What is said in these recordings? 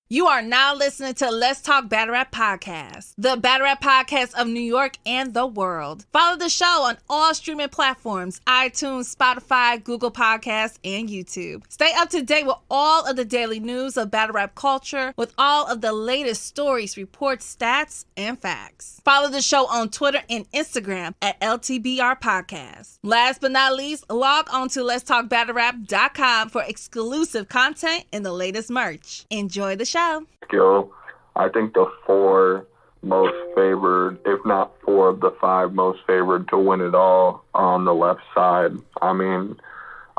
You are now listening to Let's Talk Battle Rap Podcast, the Battle Rap Podcast of New York and the world. Follow the show on all streaming platforms, iTunes, Spotify, Google Podcasts, and YouTube. Stay up to date with all of the daily news of battle rap culture with all of the latest stories, reports, stats, and facts. Follow the show on Twitter and Instagram at LTBR Podcast. Last but not least, log on to letstalkbattlerap.com for exclusive content and the latest merch. Enjoy the show. Skill. I think the four most favored, if not four of the five most favored to win it all on the left side. I mean,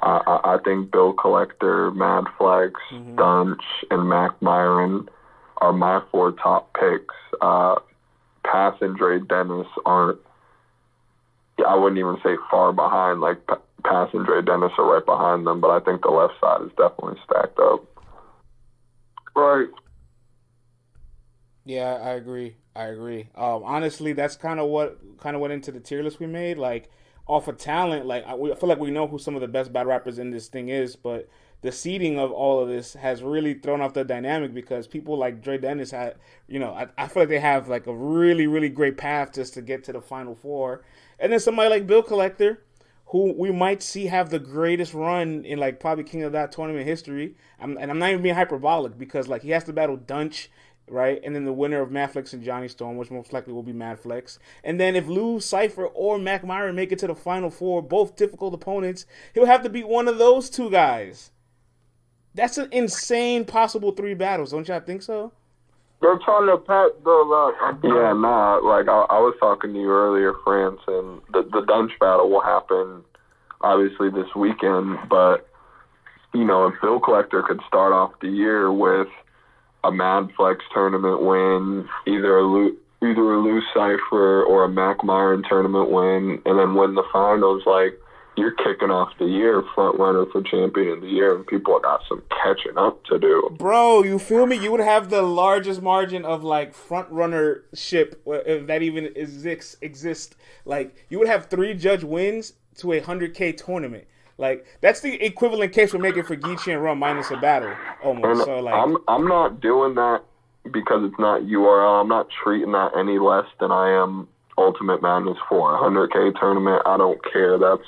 I think Bill Collector, Mad Flex, Dunch, and Mcmiren are my four top picks. Pass and Dre Dennis aren't, I wouldn't even say far behind, like Pass and Dre Dennis are right behind them, but I think the left side is definitely stacked up. Right. Yeah, I agree. Honestly, that's kind of what went into the tier list we made. Like, off of talent, like I feel like we know who some of the best battle rappers in this thing is, but the seeding of all of this has really thrown off the dynamic because people like Dre Dennis had, I feel like they have like a really, really great path just to get to the Final Four. And then somebody like Bill Collector, who we might see have the greatest run in like probably King of that tournament history. And I'm not even being hyperbolic because like he has to battle Dunch, right? And then the winner of Mad Flex and Johnny Storm, which most likely will be Mad Flex. And then if Lou, Cipher, or Mcmiren make it to the Final Four, both difficult opponents, he'll have to beat one of those two guys. That's an insane possible 3 battles, don't y'all think so? They're trying to pack Bill up. Yeah, like I was talking to you earlier, France, and the Dunch battle will happen obviously this weekend, but if Bill Collector could start off the year with a Mad Flex tournament win, either a Lou Cipher or a Mcmiren tournament win, and then win the finals, like, you're kicking off the year front runner for champion of the year, and people got some catching up to do. Bro, you feel me? You would have the largest margin of like front runnership, if that even exists. Like, you would have 3 judge wins to a 100K tournament. Like, that's the equivalent case we're making for Geechee and Rum minus a battle, almost. And so like, I'm not doing that because it's not URL. I'm not treating that any less than I am Ultimate Madness for a 100K tournament. I don't care. That's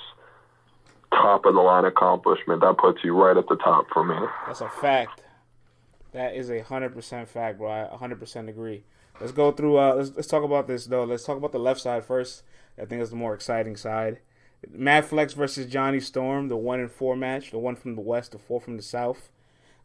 top of the line accomplishment. That puts you right at the top for me. That's a fact. That is 100% fact, bro. I 100% agree. Let's go through. Let's talk about this though. Let's talk about the left side first. I think it's the more exciting side. Mad Flex versus Johnny Storm, the 1-4 match, the 1 from the west, the 4 from the south.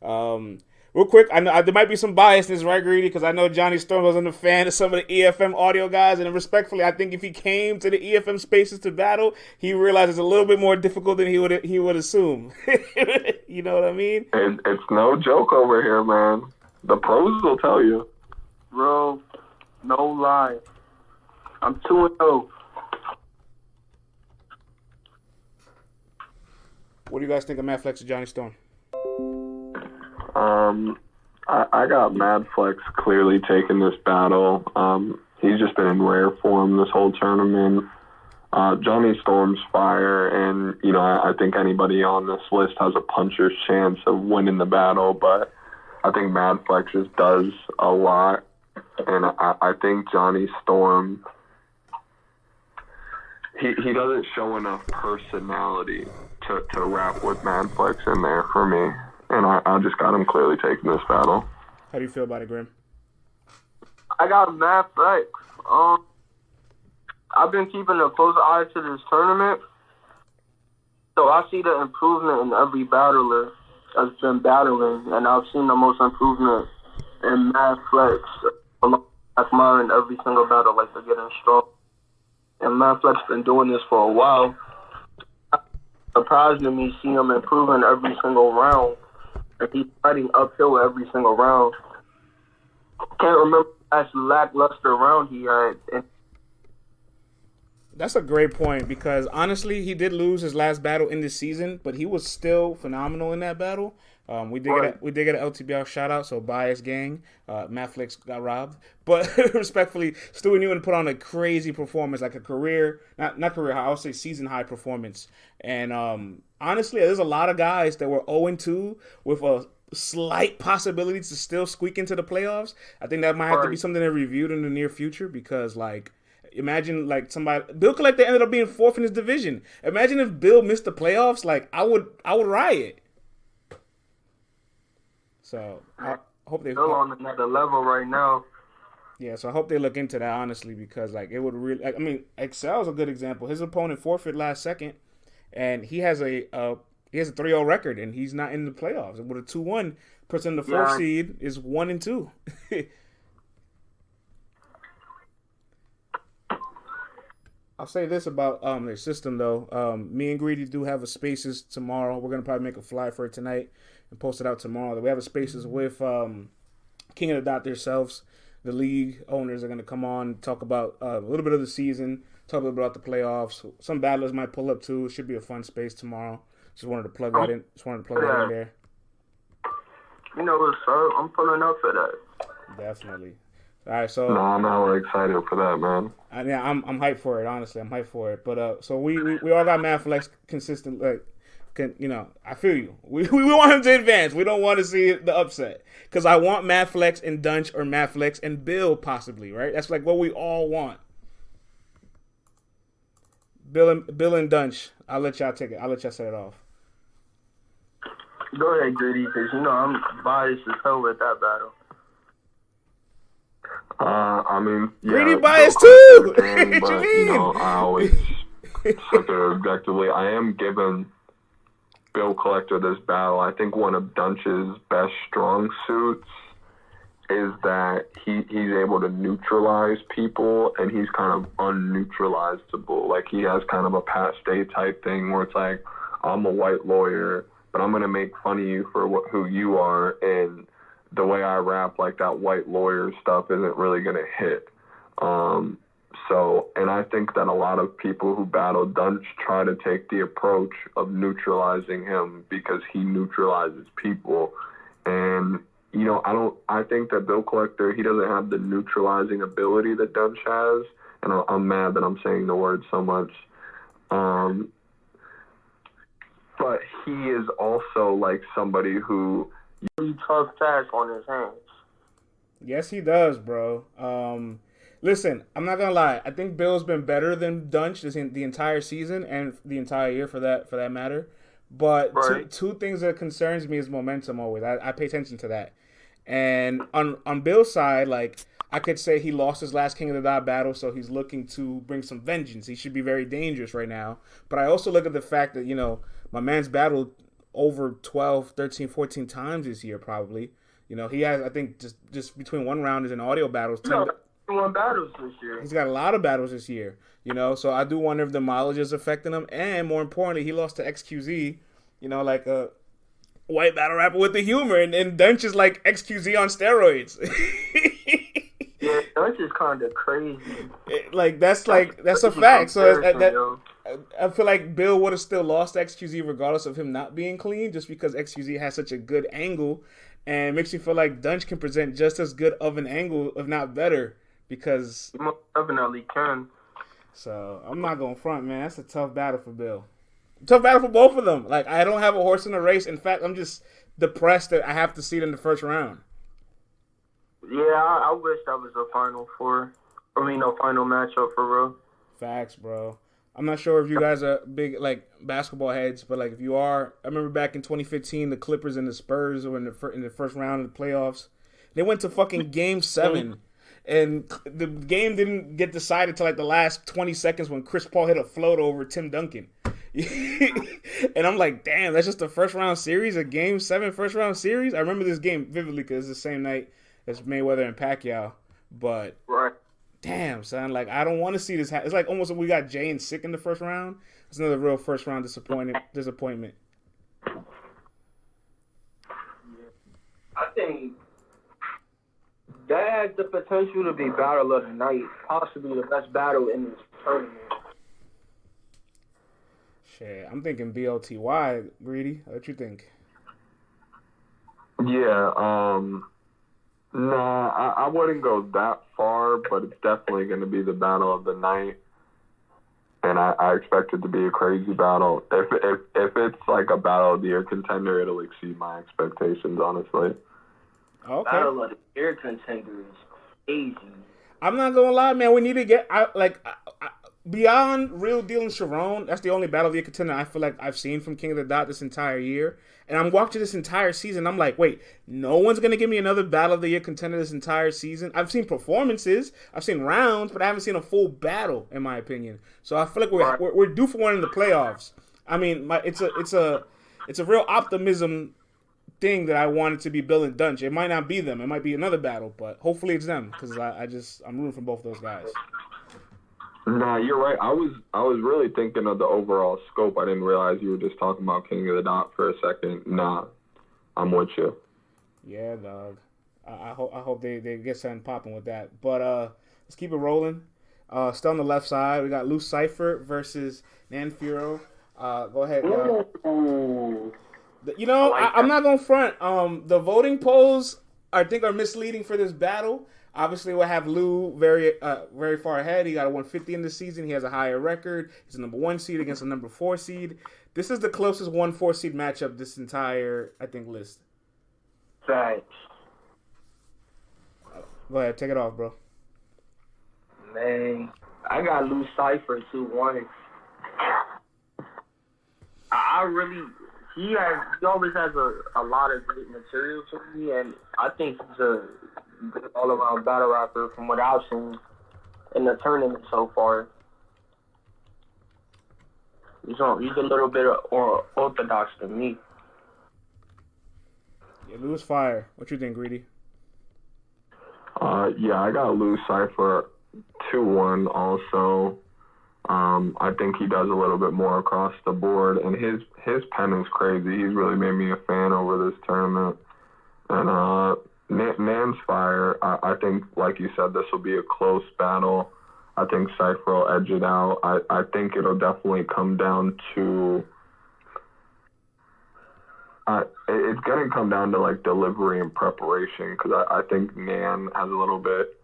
Real quick, I know there might be some biasness, right, Greedy? Because I know Johnny Storm wasn't a fan of some of the EFM audio guys, and respectfully, I think if he came to the EFM spaces to battle, he realized it's a little bit more difficult than he would assume. You know what I mean? It's no joke over here, man. The pros will tell you. Bro, no lie. I'm 2-0. What do you guys think of Mad Flex and Johnny Storm? I got Mad Flex clearly taking this battle. He's just been in rare form this whole tournament. Johnny Storm's fire, and, I think anybody on this list has a puncher's chance of winning the battle, but I think Mad Flex just does a lot, and I think Johnny Storm, he doesn't show enough personality to rap with Mad Flex in there for me. And I just got him clearly taking this battle. How do you feel about it, Grim? I got Mad Flex. I've been keeping a close eye to this tournament, so I see the improvement in every battler that's been battling, and I've seen the most improvement in Mad Flex along with Mcmiren every single battle, like they're getting strong. And Mad Flex been doing this for a while. Surprised to me see him improving every single round. And he's fighting uphill every single round. Can't remember that lackluster round he had. That's a great point because honestly, he did lose his last battle in this season, but he was still phenomenal in that battle. We did get an LTBR shout out, so bias gang. Mad Flex got robbed, but respectfully, Stewie Newman put on a crazy performance, like a career, not career high, I would say season high performance. And honestly, there's a lot of guys that were 0-2 with a slight possibility to still squeak into the playoffs, I think that might have to be something that reviewed in the near future because, like, imagine, like, Bill Collector ended up being 4th in his division. Imagine if Bill missed the playoffs. Like, I would riot. So, I hope they... Bill on another level right now. Yeah, so I hope they look into that, honestly, because, like, it would really... Like, I mean, Excel's a good example. His opponent forfeit last second, and he has a 3-0 record, and he's not in the playoffs. With a 2-1, puts in the 4th seed, is 1-2. I'll say this about their system, though. Me and Greedy do have a Spaces tomorrow. We're going to probably make a fly for it tonight and post it out tomorrow. We have a Spaces with King of the Dot themselves. The league owners are going to come on, talk about a little bit of the season, talk a little bit about the playoffs. Some battlers might pull up, too. It should be a fun space tomorrow. Just wanted to plug that in. That in there. You know what's up? I'm pulling up for that. Definitely. All right, so no, I'm not really excited for that, man. Yeah, I'm hyped for it. Honestly, I'm hyped for it. But so we all got Mad Flex consistent. Like, I feel you. We want him to advance. We don't want to see the upset because I want Mad Flex and Dunch or Mad Flex and Bill possibly. Right? That's like what we all want. Bill and Dunch. I'll let y'all take it. I'll let y'all set it off. Go ahead, Gotti, because I'm biased as hell with that battle. I mean, yeah, Greedy bias too. But I always look at it objectively. I am giving Bill Collector this battle. I think one of Dunch's best strong suits is that he's able to neutralize people, and he's kind of unneutralizable. Like, he has kind of a Pat Stay type thing where it's like, I'm a white lawyer, but I'm gonna make fun of you for who you are, and the way I rap, like, that white lawyer stuff isn't really going to hit. And I think that a lot of people who battle Dunch try to take the approach of neutralizing him because he neutralizes people. And, I think that Bill Collector, he doesn't have the neutralizing ability that Dunch has. And I'm mad that I'm saying the word so much. But he is also, like, somebody who... really tough task on his hands. Yes, he does, bro. Listen, I'm not gonna lie. I think Bill's been better than Dunch the entire season and the entire year for that matter. But two things that concerns me is momentum always. I pay attention to that. And on Bill's side, like, I could say he lost his last King of the Dot battle, so he's looking to bring some vengeance. He should be very dangerous right now. But I also look at the fact that, my man's battled over 12, 13, 14 times this year probably. He has, I think, just between one round and audio battles. 21 battles this year. He's got a lot of battles this year, So I do wonder if the mileage is affecting him. And more importantly, he lost to XQZ, like a white battle rapper with the humor. And Dunch is like XQZ on steroids. Yeah, Dunch is kind of crazy. That's a fact. So I feel like Bill would have still lost to XQZ regardless of him not being clean, just because XQZ has such a good angle, and it makes me feel like Dunch can present just as good of an angle, if not better, because he most definitely can. So I'm not going front, man. That's a tough battle for Bill. Tough battle for both of them. Like, I don't have a horse in the race. In fact, I'm just depressed that I have to see it in the first round. Yeah, I wish that was a final matchup for real. Facts, bro. I'm not sure if you guys are big, like, basketball heads, but, like, if you are, I remember back in 2015, the Clippers and the Spurs were in the first round of the playoffs. They went to fucking Game 7, and the game didn't get decided till, like, the last 20 seconds when Chris Paul hit a float over Tim Duncan. And I'm like, damn, that's just the first round series, a Game 7 first round series? I remember this game vividly because it's the same night as Mayweather and Pacquiao, but... Right. Damn, son, like, I don't want to see this happen. It's like almost like we got Jay and Sick in the first round. It's another real first round disappointment. I think that has the potential to be battle of the night, possibly the best battle in this tournament. Shit, I'm thinking BLTY, Greedy. What you think? Yeah, no, I wouldn't go that far, but it's definitely going to be the battle of the night. and I expect it to be a crazy battle. If it's like a battle of the year contender, it'll exceed my expectations, honestly. Okay. Battle of the year contender is crazy. I'm not gonna lie, man. We need to get beyond Real Deal and Sharon. That's the only battle of the year contender I feel like I've seen from King of the Dot this entire year. And I'm watching this entire season. I'm like, wait, no one's gonna give me another battle of the year contender this entire season. I've seen performances, I've seen rounds, but I haven't seen a full battle, in my opinion. So I feel like we're due for one in the playoffs. I mean, it's a real optimism thing that I wanted to be Bill and Dunch. It might not be them. It might be another battle, but hopefully it's them because I'm rooting for both those guys. Nah, you're right. I was really thinking of the overall scope. I didn't realize you were just talking about King of the Dot for a second. Nah, I'm with you. Yeah, dog. I hope they get something popping with that. But let's keep it rolling. Still on the left side, we got Loose Cipher versus Nan Furo. Go ahead, yo. Ooh. You know, I'm not gonna front. The voting polls I think are misleading for this battle. Obviously, we'll have Lou very far ahead. He got a 150 in the season. He has a higher record. He's a number 1 seed against a number 4 seed. This is the closest 1-4 seed matchup this entire, I think, list. Thanks. Go ahead, take it off, bro. Man, I got Lou Cipher 2-1. I really, he always has a lot of great material to me, and I think he's a good all-around battle rapper from what I've seen in the tournament so far. He's a little bit more orthodox than me. Yeah, Lou's fire. What you think, Greedy? Yeah, I got Lou Cipher 2-1 also. I think he does a little bit more across the board, and his pen is crazy. He's really made me a fan over this tournament. And Nan's fire. I think, like you said, this will be a close battle. I think Cipher will edge it out. I think it'll definitely come down to it's going to come down to, like, delivery and preparation, because I think Nan has a little bit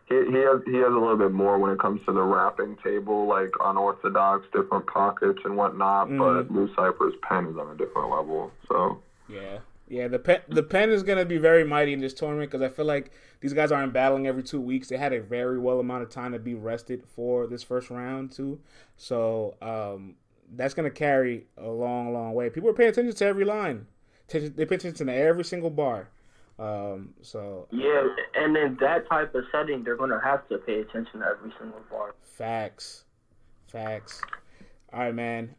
he has a little bit more when it comes to the rapping table, like unorthodox, different pockets and whatnot, but Lou Cipher's pen is on a different level, so... Yeah, the pen is going to be very mighty in this tournament because I feel like these guys aren't battling every 2 weeks. They had a very well amount of time to be rested for this first round, too. So that's going to carry a long, long way. People are paying attention to every line. They pay attention to every single bar. So yeah, and in that type of setting, they're going to have to pay attention to every single bar. Facts. All right, man.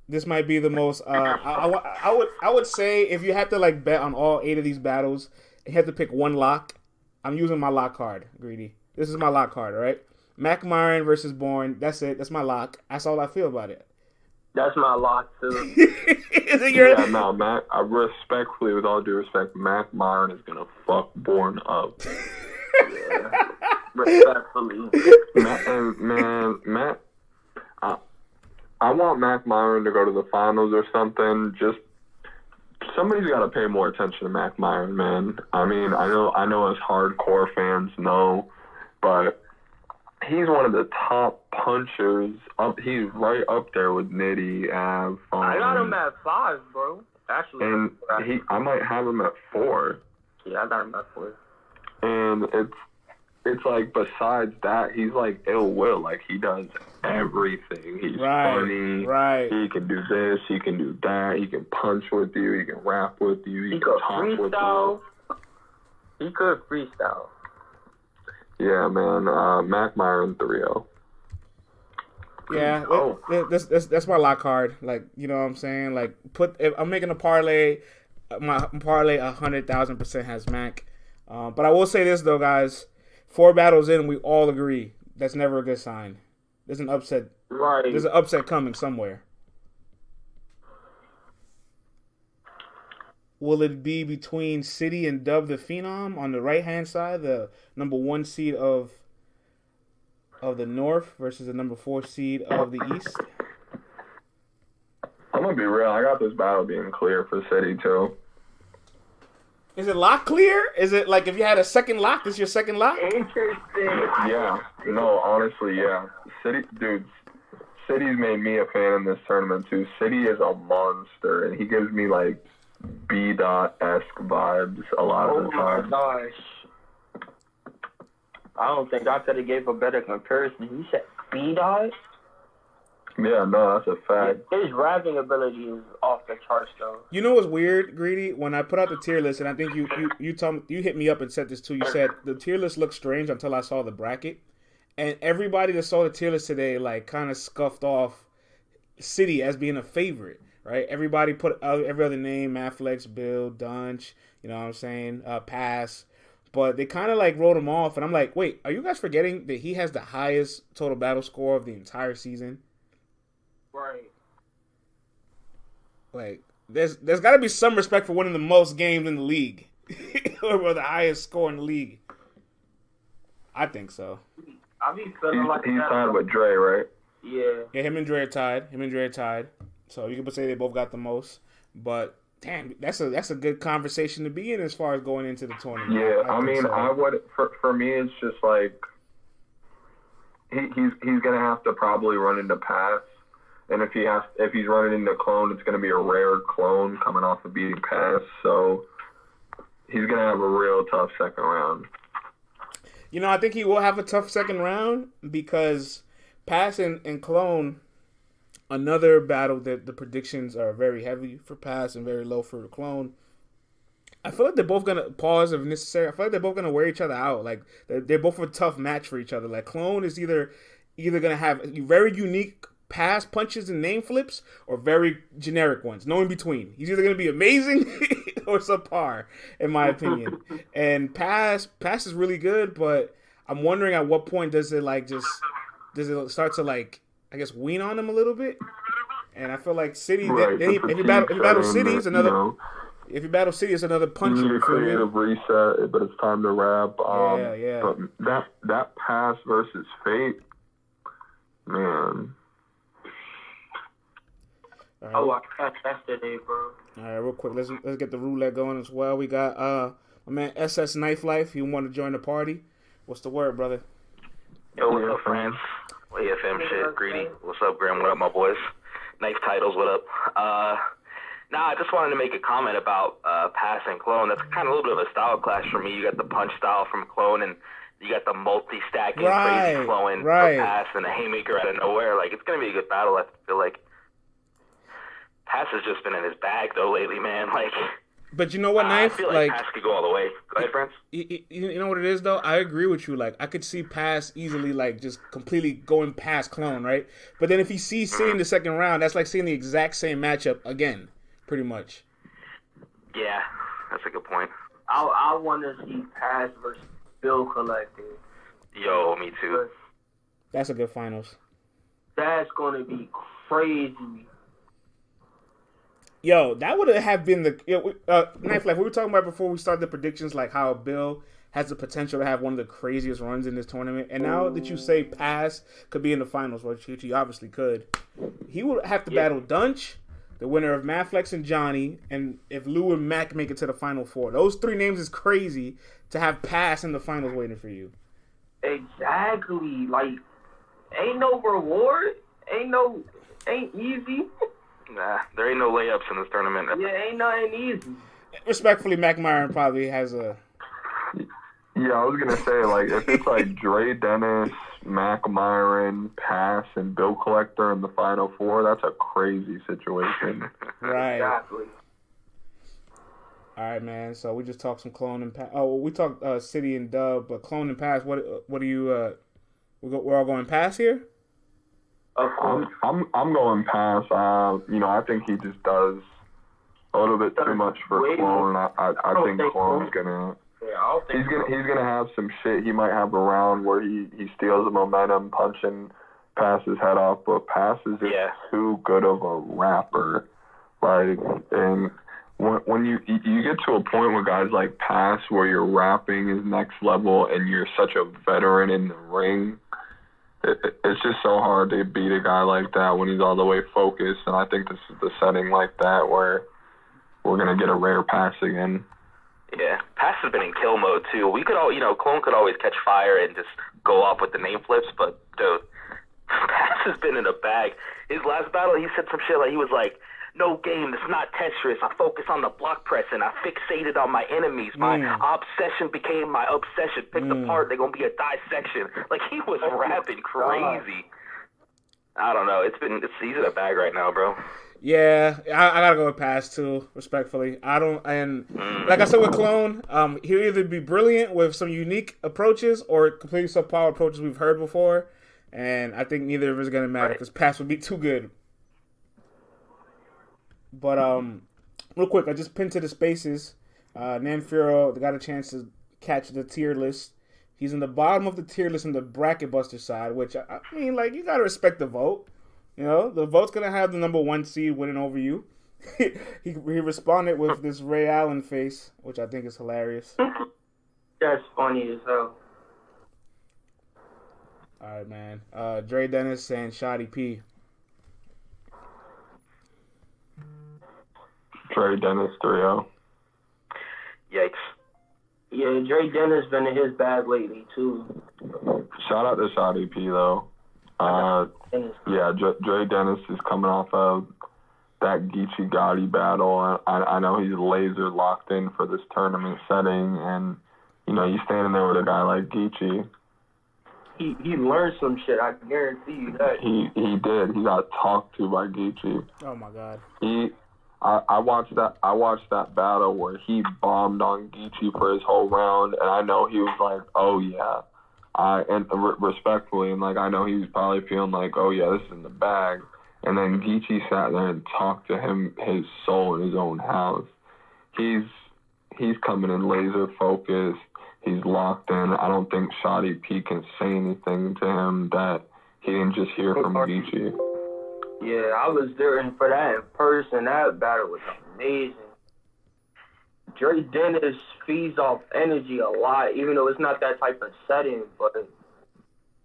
This might be the most. I would say if you had to like bet on all 8 of these battles, you had to pick one lock. I'm using my lock card, Greedy. This is my lock card, all right? Mcmiren versus Bourne. That's it. That's my lock. That's all I feel about it. That's my lock too. Is it your? Yeah, no, Mac. I respectfully, with all due respect, Mcmiren is gonna fuck Bourne up. Yeah, respectfully. Matt. I want Mcmiren to go to the finals or something. Just somebody's got to pay more attention to Mcmiren, man. I mean, I know us hardcore fans know, but he's one of the top punchers. He's right up there with Nitty, Av. I got him at 5, bro. Actually, and I might have him at 4. Yeah, I got him at 4. And it's like, besides that, he's like ill will. Like, he does everything. He's funny. Right. He can do this. He can do that. He can punch with you. He can rap with you. He can talk with you. He could freestyle. Yeah, man. Mcmiren 3-0. Yeah, that's my lock card. Like, you know what I'm saying? Like, if I'm making a parlay, my parlay 100,000% has Mac. But I will say this though, guys. 4 battles in, we all agree that's never a good sign. There's an upset. Right. There's an upset coming somewhere. Will it be between City and Dub the Phenom on the right hand side, the number 1 seed of the North versus the number 4 seed of the East? I'm gonna be real. I got this battle being clear for City too. Is it lock clear? Is it like if you had a second lock, this is your second lock? Interesting. Yeah. No, honestly, yeah. City's made me a fan in this tournament too. City is a monster, and he gives me like B-Dot-esque vibes a lot of the time. Oh my gosh. I don't think I could have gave a better comparison. You said B-Dot? Yeah, no, that's a fact. His rapping ability is off the charts, though. You know what's weird, Greedy? When I put out the tier list, and I think you hit me up and said this too. You said the tier list looked strange until I saw the bracket, and everybody that saw the tier list today like kind of scuffed off City as being a favorite, right? Everybody put every other name: Afflex, Bill, Dunch. You know what I'm saying? Pass. But they kind of like wrote him off, and I'm like, wait, are you guys forgetting that he has the highest total battle score of the entire season? Right. Like, there's got to be some respect for winning the most games in the league, or the highest score in the league. I think so. I be feeling like he's tied with Dre, right? Yeah. Yeah, him and Dre are tied. So you could say they both got the most. But damn, that's a good conversation to be in as far as going into the tournament. Yeah, I mean, so. I would for me, it's just like he's gonna have to probably run into Pass. And if he's running into Clone, it's going to be a rare Clone coming off of beating Pass. So he's going to have a real tough second round. You know, I think he will have a tough second round because Pass and Clone, another battle that the predictions are very heavy for Pass and very low for Clone. I feel like they're both going to pause if necessary. I feel like they're both going to wear each other out. Like, they're both a tough match for each other. Like, Clone is either going to have very unique Pass punches and name flips or very generic ones. No in between. He's either going to be amazing or subpar, in my opinion. And Pass is really good, but I'm wondering at what point does it start to like, I guess, wean on him a little bit? And I feel like City, right, if you battle City, is another. You know, if you battle City, it's another punch. You need a creative reset, but it's time to wrap. Yeah. But that Pass versus Fate, man. Right. Oh, I catch that today, bro. All right, real quick, let's get the roulette going as well. We got my man SS Knife Life. He want to join the party. What's the word, brother? Yo, what's up, friends? AFM shit, Greedy. What's up, Graham? What up, my boys? Knife Titles, what up? I just wanted to make a comment about Pass and Clone. That's kind of a little bit of a style clash for me. You got the punch style from Clone, and you got the multi-stacking crazy flowing Pass and a haymaker out of nowhere. Like, it's going to be a good battle, I feel like. Pass has just been in his bag, though, lately, man. Like, but you know what, Knife? I feel like Pass could go all the way. Go ahead, friends. You know what it is, though? I agree with you. Like, I could see Pass easily, like, just completely going past Clone, right? But then if he sees City in the second round, that's like seeing the exact same matchup again, pretty much. Yeah, that's a good point. I want to see Pass versus Bill Collector. Yo, me too. That's a good finals. That's going to be crazy. Yo, that would have been the Knife Life. We were talking about before we started the predictions, like how Bill has the potential to have one of the craziest runs in this tournament. And now that you say Pass could be in the finals, which he obviously could, he would have to battle Dunch, the winner of Maflex and Johnny, and if Lou and Mac make it to the Final Four. Those three names is crazy to have Pass in the finals waiting for you. Exactly. Like, ain't no reward. Ain't easy. Nah, there ain't no layups in this tournament. Yeah, ain't nothing easy. Respectfully, Mcmiren probably has a... Yeah, I was going to say, like, if it's like Dre Dennis, Mcmiren, Pass, and Bill Collector in the Final Four, that's a crazy situation. Right. Exactly. All right, man. So we just talked some Clone and Pass. Oh, well, we talked City and Dub, but Clone and Pass. What do you? We're all going Pass here. I'm going Pass. I think he just does a little bit too much for Clone. I think Clone's gonna. Yeah, he's gonna have some shit. He might have a round where he steals the momentum, punching Pass's head off, but Pass is just too good of a rapper. Like, and when you get to a point with guys like Pass where your rapping is next level and you're such a veteran in the ring, it's just so hard to beat a guy like that when he's all the way focused. And I think this is the setting like that where we're gonna get a rare Pass again. Yeah, Pass has been in kill mode too. We could all, Clone could always catch fire and just go off with the name flips, but dude, Pass has been in a bag. His last battle, he said some shit like, he was like, no game, it's not Tetris. I focus on the block pressing. I fixated on my enemies. My obsession became my obsession. Picked apart, they're going to be a dissection. Like, he was rapping crazy. I don't know. He's in a bag right now, bro. Yeah, I gotta go with Pass too, respectfully. Like I said with Clone, he'll either be brilliant with some unique approaches or completely subpar approaches we've heard before. And I think neither of us is gonna matter because Pass would be too good. But real quick, I just pinned to the spaces. Nan Furo got a chance to catch the tier list. He's in the bottom of the tier list on the bracket buster side, which I mean, like, you gotta respect the vote. The vote's gonna have the number 1 seed winning over you. he responded with this Ray Allen face, which I think is hilarious. That's funny as hell. All right, man. Dre Dennis and Scotty P. Dre Dennis 3-0. Yikes. Yeah, Dre Dennis been in his bag lately too. Shout out to Scotty P though. Yeah, Dre Dennis is coming off of that Geechee Gotti battle. I know he's laser locked in for this tournament setting, and you standing there with a guy like Geechee. He learned some shit. I guarantee you that. He did. He got talked to by Geechee. Oh my God. I watched that battle where he bombed on Geechee for his whole round, and I know he was like, oh yeah. Respectfully, and like I know he was probably feeling like, oh yeah, this is in the bag. And then Geechee sat there and talked to him, his soul in his own house. He's coming in laser focused. He's locked in. I don't think Scotty P can say anything to him that he didn't just hear from Geechee. Yeah, I was there for that in person. That battle was amazing. Dre Dennis feeds off energy a lot, even though it's not that type of setting, but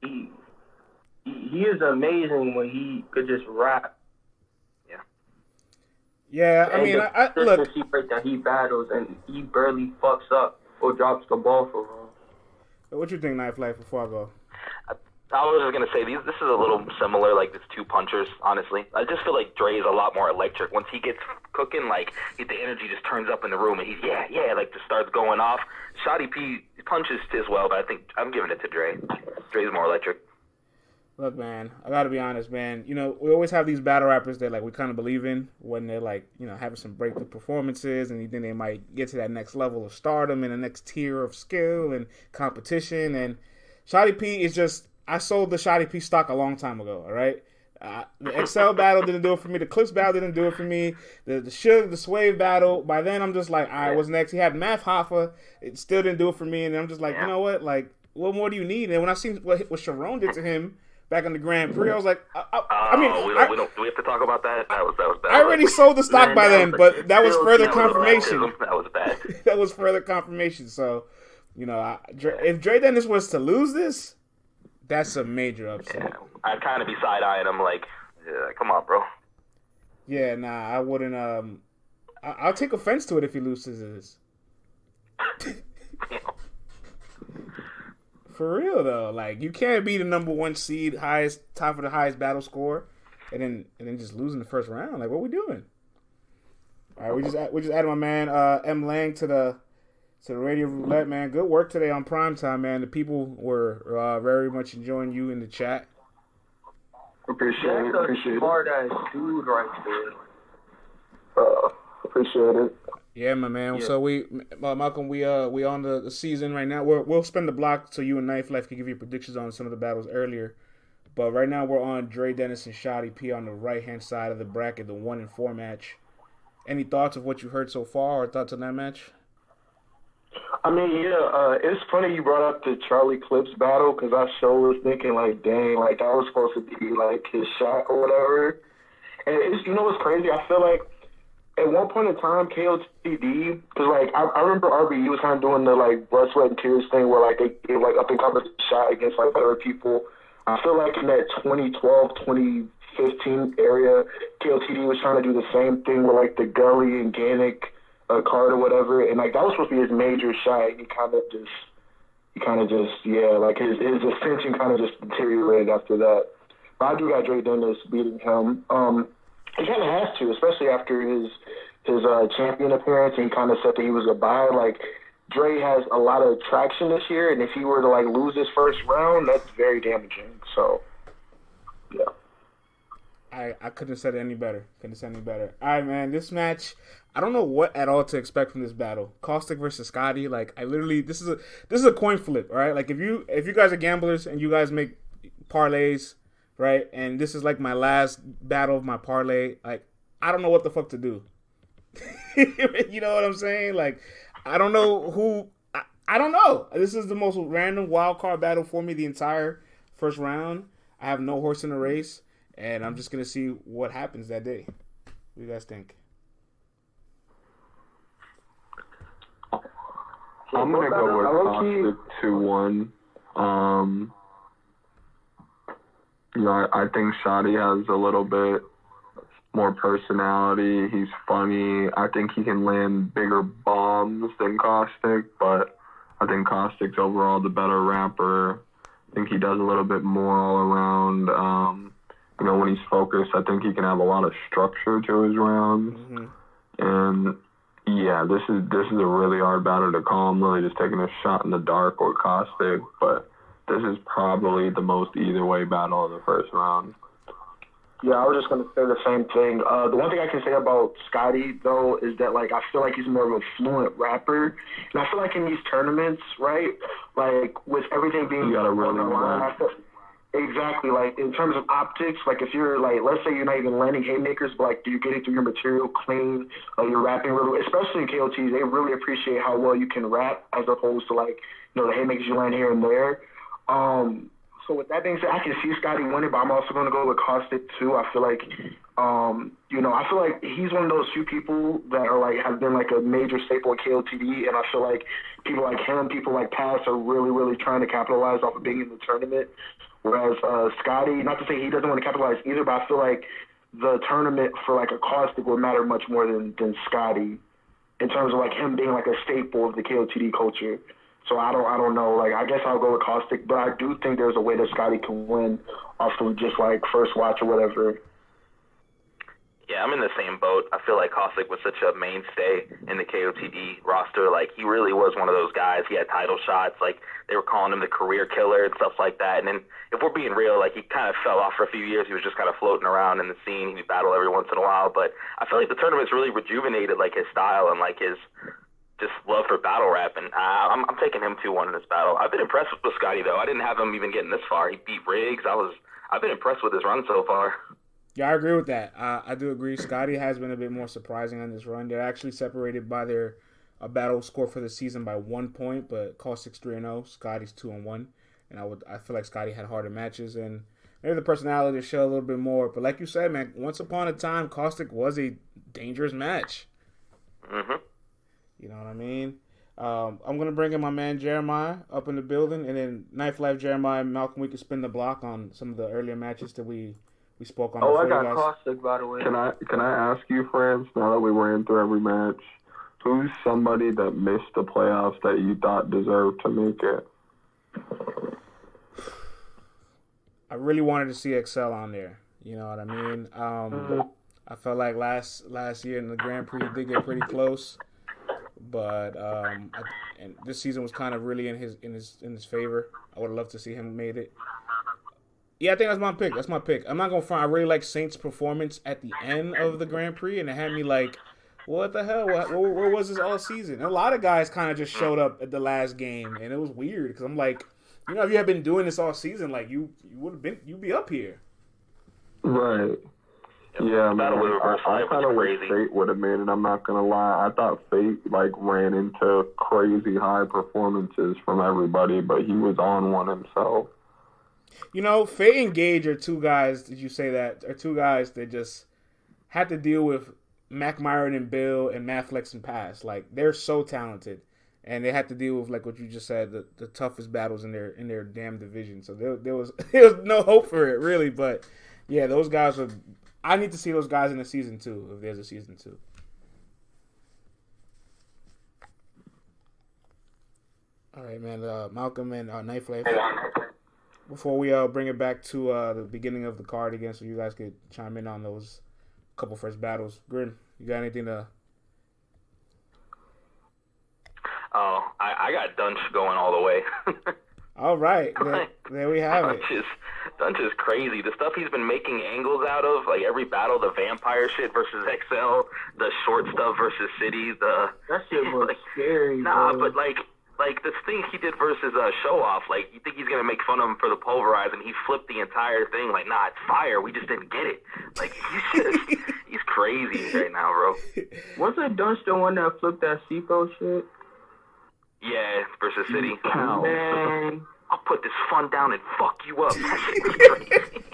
he is amazing when he could just rap. Yeah. Yeah, I mean, I look. Rate that he battles and he barely fucks up or drops the ball for him. What you think, Knife Life? Before I go. I was just gonna say this is a little similar, like this two punchers. Honestly, I just feel like Dre is a lot more electric. Once he gets cooking, like the energy just turns up in the room, and he's like just starts going off. Scotty P punches as well, but I think I'm giving it to Dre. Dre's more electric. Look, man, I gotta be honest, man. We always have these battle rappers that like we kind of believe in when they're like having some breakthrough performances, and you think they might get to that next level of stardom and the next tier of skill and competition. And Scotty P is just. I sold the Scotty P stock a long time ago, all right? The Excel battle didn't do it for me. The Clips battle didn't do it for me. The Swave battle, by then I'm just like, all right, what's next? He had Math Hoffa. It still didn't do it for me. And I'm just like, you know what? Like, what more do you need? And when I seen what Sharon did to him back in the Grand Prix, I was like, do we have to talk about that? That was bad. I already sold the stock by then, but that was further confirmation. That was bad. That was further confirmation. So, if Dre Dennis was to lose this, that's a major upset. Yeah, I'd kind of be side-eyeing him like, come on, bro. Yeah, nah, I wouldn't. I'll take offense to it if he loses this. For real, though. Like, you can't be the number 1 seed, top of the highest battle score, and then just losing the first round. Like, what we doing? All right, we just added my man M. Lang to the Radio Roulette, man. Good work today on Primetime, man. The people were very much enjoying you in the chat. Appreciate it. That's a smart-ass dude right there. Appreciate it. Yeah, my man. Yeah. So Malcolm, we on the season right now. We'll spend the block so you and Knife Life can give you predictions on some of the battles earlier. But right now we're on Dre Dennis and Scotty P on the right-hand side of the bracket, the 1-4 match. Any thoughts of what you heard so far or thoughts on that match? I mean, it's funny you brought up the Charlie Clips battle because I sure was thinking, like, dang, like, that was supposed to be, like, his shot or whatever. And it's, what's crazy? I feel like at one point in time, KOTD, because, like, I remember RBE was kind of doing the, like, blood, sweat, and tears thing where, like, they gave, like, up-and-coming shot against, like, other people. I feel like in that 2012, 2015 area, KOTD was trying to do the same thing with, like, the Gully and Gannick card or whatever, and like that was supposed to be his major shot. And he kind of just like his ascension kind of just deteriorated after that. But I do got Dre Dennis beating him. He kind of has to, especially after his champion appearance. And he kind of said that he was a buy. Like Dre has a lot of traction this year, and if he were to like lose his first round, that's very damaging. So yeah. I couldn't have said it any better. All right, man. This match, I don't know what at all to expect from this battle. Caustic versus Scotty. Like, I literally, this is a coin flip. All right. Like, if you guys are gamblers and you guys make parlays, right, and this is like my last battle of my parlay, like, I don't know what the fuck to do. You know what I'm saying? Like, I don't know who. I don't know. This is the most random wild card battle for me the entire first round. I have no horse in the race. And I'm just going to see what happens that day. What do you guys think? I'm going to go with Caustic 2-1. I think Scotty has a little bit more personality. He's funny. I think he can land bigger bombs than Caustic, but I think Caustic's overall the better rapper. I think he does a little bit more all around. When he's focused, I think he can have a lot of structure to his rounds. Mm-hmm. And yeah, this is a really hard battle to call. I'm really just taking a shot in the dark with Caustic, but this is probably the most either way battle of the first round. Yeah, I was just going to say the same thing. The one thing I can say about Scotty, though, is that, like, I feel like he's more of a fluent rapper. And I feel like in these tournaments, right, like, with everything being... You got to really Exactly, like in terms of optics, like if you're like, let's say you're not even landing haymakers, but like, do you get it through your material clean, your rapping, especially in KOTs, they really appreciate how well you can rap as opposed to like, the haymakers you land here and there. So with that being said, I can see Scotty winning, but I'm also going to go with Caustic too. I feel like, I feel like he's one of those few people that are like, have been like a major staple at KOTD, and I feel like people like him, people like Pass are really, really trying to capitalize off of being in the tournament. Whereas Scotty, not to say he doesn't want to capitalize either, but I feel like the tournament for like a Caustic would matter much more than Scotty in terms of like him being like a staple of the KOTD culture. So I don't know. Like I guess I'll go with Caustic, but I do think there's a way that Scotty can win off of just like first watch or whatever. Yeah, I'm in the same boat. I feel like Caustic was such a mainstay in the KOTD roster. Like, he really was one of those guys. He had title shots. Like, they were calling him the career killer and stuff like that. And then, if we're being real, like, he kind of fell off for a few years. He was just kind of floating around in the scene. He'd battle every once in a while. But I feel like the tournament's really rejuvenated, like, his style and, like, his just love for battle rap. And I'm taking him 2-1 in this battle. I've been impressed with Scotty, though. I didn't have him even getting this far. He beat Riggs. I've been impressed with his run so far. Yeah, I agree with that. I do agree. Scotty has been a bit more surprising on this run. They're actually separated by their battle score for the season by 1 point, but Caustic's 3-0, Scotty's 2-1, and I feel like Scotty had harder matches and maybe the personality to show a little bit more. But like you said, man, once upon a time, Caustic was a dangerous match. Mm-hmm. You know what I mean? I'm gonna bring in my man Jeremiah up in the building, and then Knife Life Jeremiah and Malcolm, we can spin the block on some of the earlier matches that we spoke on. Oh, I got Caustic, by the way. Can I ask you, friends, now that we ran through every match, who's somebody that missed the playoffs that you thought deserved to make it? I really wanted to see Excel on there. You know what I mean? I felt like last year in the Grand Prix he did get pretty close, but and this season was kind of really in his favor. I would have loved to see him made it. Yeah, I think that's my pick. I'm not going to front. I really like Saint's performance at the end of the Grand Prix, and it had me like, what the hell? Where was this all season? And a lot of guys kind of just showed up at the last game, and it was weird because I'm like, if you had been doing this all season, like you'd be up here. Right. Yeah, man. I kind of wish Fate would have made it. I'm not gonna lie. I thought Fate ran into crazy high performances from everybody, but he was on one himself. Faye and Gage are two guys, did you say that? Are two guys that just had to deal with Mcmiren and Bill and Mathlex and Pass. Like, they're so talented. And they had to deal with, like what you just said, the toughest battles in their damn division. So there was no hope for it, really. But, yeah, those guys I need to see those guys in the season 2, if there's a season 2. All right, man. Malcolm and Knife Life. Before we bring it back to the beginning of the card again, so you guys could chime in on those couple first battles. Grim, you got anything to? Oh, I got Dunch going all the way. All right, there we have it. Dunch is crazy. The stuff he's been making angles out of, like every battle, the vampire shit versus XL, the short stuff versus City, that shit was scary. Nah, bro. but like this thing he did versus Show Off, like you think he's gonna make fun of him for the pulverize, and he flipped the entire thing. Like, nah, it's fire. We just didn't get it. Like he's crazy right now, bro. Wasn't Dunch the one that flipped that Cipher shit? Yeah, versus City. Man. I'll put this fun down and fuck you up. That shit was crazy.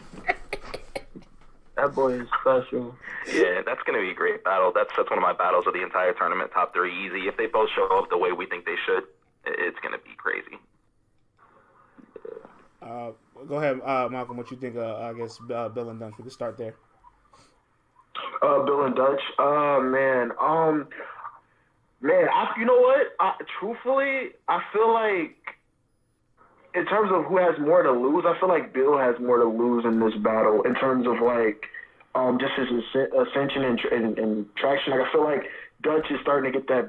That boy is special. Yeah, that's going to be a great battle. That's one of my battles of the entire tournament, top 3 easy. If they both show up the way we think they should, it's going to be crazy. Go ahead, Malcolm, what you think, I guess, Bill and Dunch. We can start there. Bill and Dunch. Man, you know what? Truthfully, I feel like in terms of who has more to lose, I feel like Bill has more to lose in this battle in terms of like just his ascension and traction. Like I feel like Dunch is starting to get that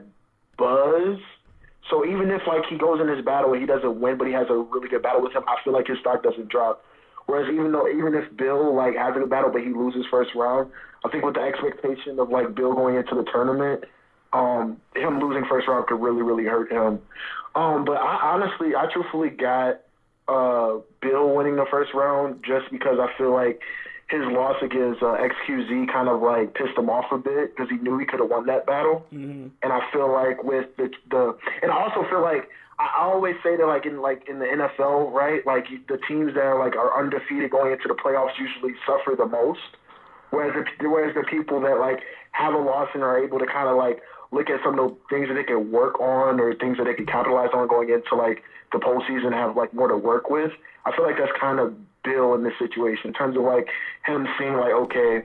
buzz. So even if like he goes in this battle and he doesn't win, but he has a really good battle with him, I feel like his stock doesn't drop. Whereas even if Bill like has a good battle but he loses first round, I think with the expectation of like Bill going into the tournament, him losing first round could really, really hurt him. But I truthfully got Bill winning the first round just because I feel like his loss against XQZ kind of like pissed him off a bit because he knew he could have won that battle. Mm-hmm. And I feel like with and I also feel like I always say that like in the NFL, right? Like the teams that are undefeated going into the playoffs usually suffer the most, whereas the people that like have a loss and are able to kind of like look at some of the things that they can work on or things that they can capitalize on going into like the postseason and have like more to work with. I feel like that's kind of Bill in this situation in terms of like him seeing like, okay,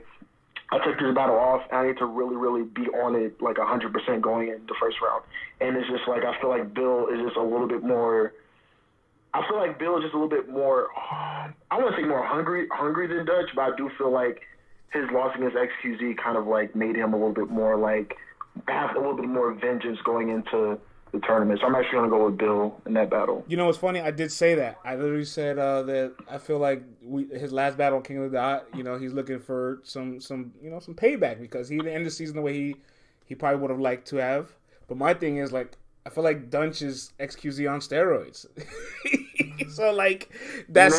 I took this battle off and I need to really, really be on it like 100% going in the first round. And it's just like, I feel like Bill is just a little bit more, I wouldn't say more hungry than Dutch, but I do feel like his loss against XQZ kind of like made him a little bit more like, have a little bit more vengeance going into the tournament. So I'm actually going to go with Bill in that battle. You know what's funny? I did say that. I literally said that I feel like his last battle on King of the Dot, he's looking for some payback because he didn't end the season the way he probably would have liked to have. But my thing is like I feel like Dunch is XQZ on steroids. So like that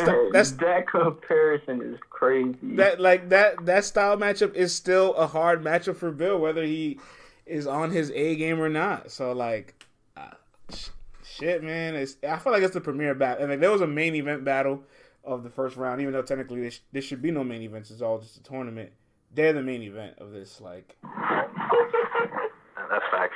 comparison is crazy. That style matchup is still a hard matchup for Bill, whether he is on his A game or not. So like, shit, man. I feel like it's the premier battle. And like, there was a main event battle of the first round, even though technically there should be no main events. It's all just a tournament. They're the main event of this. Like, that's facts.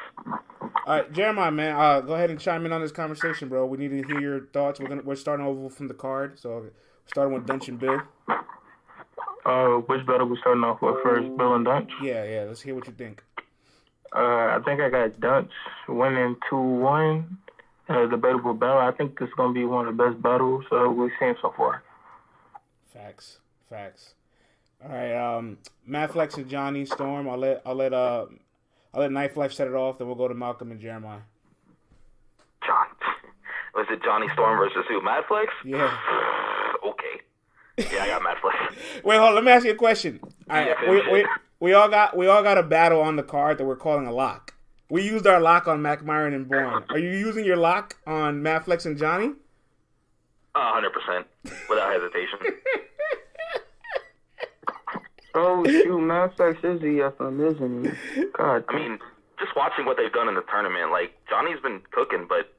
All right, Jeremiah, man, go ahead and chime in on this conversation, bro. We need to hear your thoughts. We're starting over from the card, so starting with Dunch and Bill. Which battle we starting off with first, Bill and Dunch? Yeah. Let's hear what you think. I think I got Dunch winning 2-1. Debatable battle. I think this is gonna be one of the best battles we've seen so far. Facts. All right, Matt Flex and Johnny Storm. I'll let Knife Life set it off, then we'll go to Malcolm and Jeremiah. Was it Johnny Storm versus who? Mad Flex? Yeah. Okay. Yeah, I got Mad Flex. Wait, hold on. Let me ask you a question. All right, we all got a battle on the card that we're calling a lock. We used our lock on Mcmiren and Bourne. Are you using your lock on Mad Flex and Johnny? 100%, without hesitation. Oh, shoot, Mad Flex is the FM, isn't he? God. I mean, just watching what they've done in the tournament, like, Johnny's been cooking, but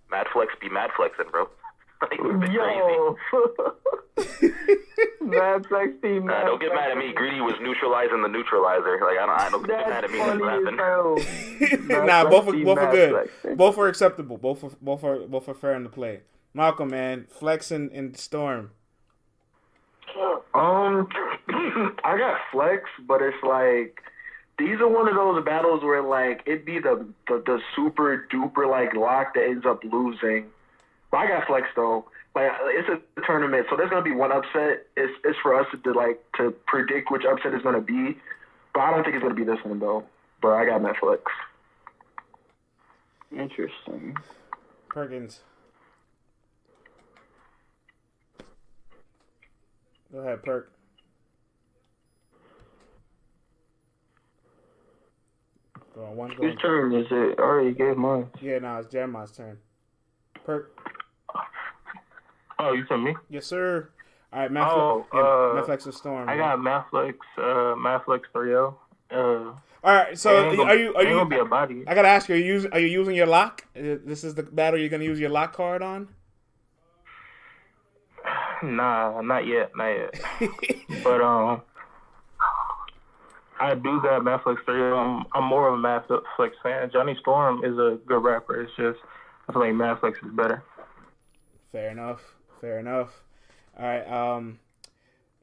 Mad Flex be Mad Flexing, bro. Like, it's been crazy. Mad Flex be Mad don't get mad at me. Greedy was neutralizing the neutralizer. Like, I don't get mad at me. That's what happened. Nah, both are good. Flexing. Both are acceptable. Both are fair in the play. Malcolm, man, Flex and Storm. I got Flex, but it's like these are one of those battles where like it'd be the super duper like lock that ends up losing. But I got flex though. Like it's a tournament, so there's gonna be one upset. It's for us to predict which upset is gonna be. But I don't think it's gonna be this one though. But I got my flex. Interesting. Perkins. Go ahead, Perk. Go on, one. Whose turn is it? I already gave mine. Yeah, no, it's Jeremiah's turn. Perk. Oh, you said me? Yes, sir. All right, Maflex of Storm. I got Maflex 3-0. All right, so are you gonna be a body? I gotta ask you, are you using your lock? This is the battle you're gonna use your lock card on? Nah, not yet. But I do got Maflex 3. I'm more of a Maflex fan. Johnny Storm is a good rapper. It's just I feel like Maflex is better. Fair enough. All right,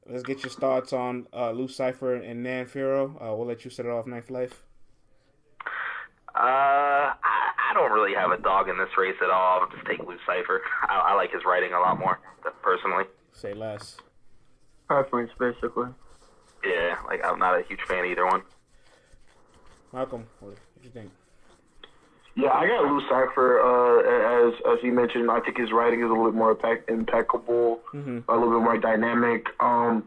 let's get your thoughts on Loose Cipher and Nan Furo. We'll let you set it off, Knife Life. I don't really have a dog in this race at all. I'll just take Loose Cipher. I like his writing a lot more, personally. Say less. Preference, basically. Yeah, like I'm not a huge fan of either one. Malcolm, what do you think? Yeah, I got Lou Cipher. As you mentioned, I think his writing is a little bit more impeccable, a little bit more dynamic. And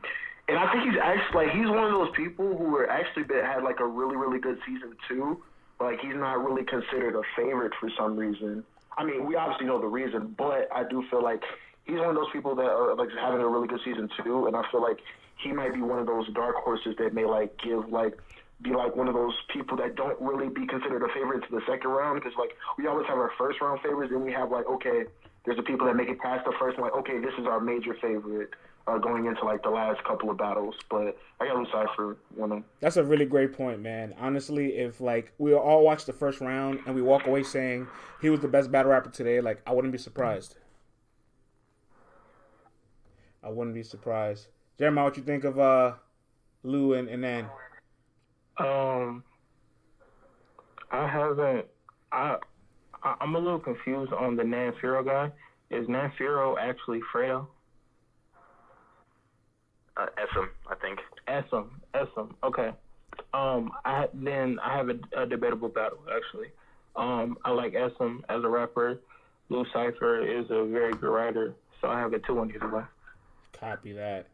I think he's actually he's one of those people who are actually had like a really, really good season too. Like he's not really considered a favorite for some reason. I mean, we obviously know the reason, but I do feel like he's one of those people that are like having a really good season too. And I feel like he might be one of those dark horses that may be like one of those people that don't really be considered a favorite to the second round, because like we always have our first round favorites, and we have like, okay, there's the people that make it past the first, and like, okay, this is our major favorite going into like the last couple of battles. But I got Cipher winning. That's a really great point, man. Honestly, if like we all watch the first round and we walk away saying he was the best battle rapper today, like I wouldn't be surprised. Jeremiah, what you think of Lou and Nan? I'm a little confused on the Nan Furo guy. Is Nan Furo actually Fredo? Essam, I think. Essam. Okay. I have a debatable battle actually. I like Essam as a rapper. Lou Cipher is a very good writer, so I have a 2-1 either way. Copy that.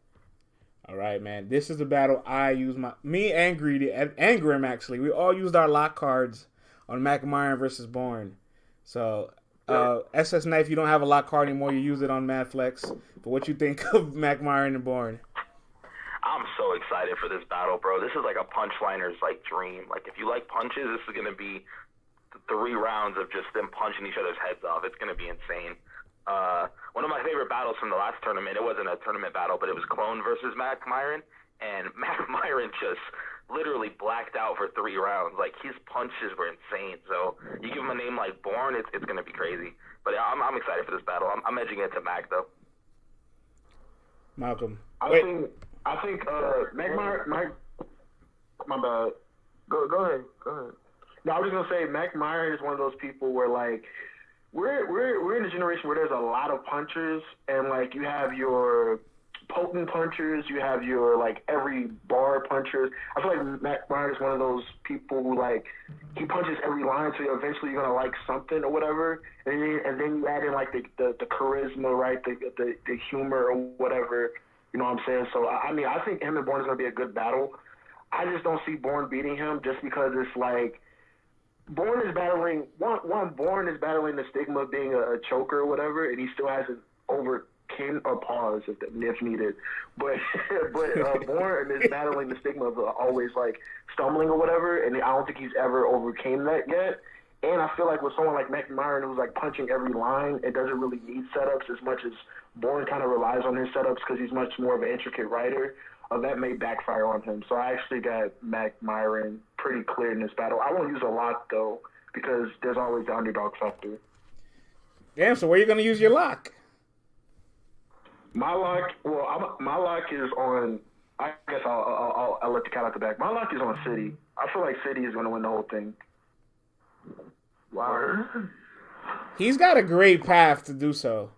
All right, man. This is the battle I use me and Greedy and Grim actually. We all used our lock cards on Mcmiren versus Born. So SS Knife, you don't have a lock card anymore. You use it on Madflex. But what you think of Mcmiren and Born? I'm so excited for this battle, bro. This is like a punchliner's like dream. Like if you like punches, this is gonna be 3 rounds of just them punching each other's heads off. It's gonna be insane. One of my favorite battles from the last tournament, it wasn't a tournament battle, but it was Clone versus Mcmiren, and Mcmiren just literally blacked out for 3 rounds. Like, his punches were insane. So, you give him a name like Bourne, it's going to be crazy. But yeah, I'm excited for this battle. I'm edging it to Mac, though. Malcolm. I think Mcmiren, my bad. Go ahead. No, I was just going to say, Mcmiren is one of those people where, like, We're in a generation where there's a lot of punchers, and like you have your potent punchers, you have your like every bar punchers. I feel like Mcmiren is one of those people who like he punches every line, so eventually you're gonna like something or whatever, and then you add in like the charisma, right, the humor or whatever. You know what I'm saying? So I mean, I think him and Bourne is gonna be a good battle. I just don't see Bourne beating him just because it's like. Bourne is battling Bourne is battling the stigma of being a choker or whatever, and he still hasn't overcame a pause if needed. But Bourne is battling the stigma of always like stumbling or whatever, and I don't think he's ever overcame that yet. And I feel like with someone like Mcmiren who's like punching every line, it doesn't really need setups as much as Bourne kind of relies on his setups because he's much more of an intricate writer. That may backfire on him. So I actually got Mcmiren pretty clear in this battle. I won't use a lock, though, because there's always the underdog factor. Damn, so where are you going to use your lock? My lock is on, I guess I'll let the cat out the bag. My lock is on City. I feel like City is going to win the whole thing. Wow. He's got a great path to do so.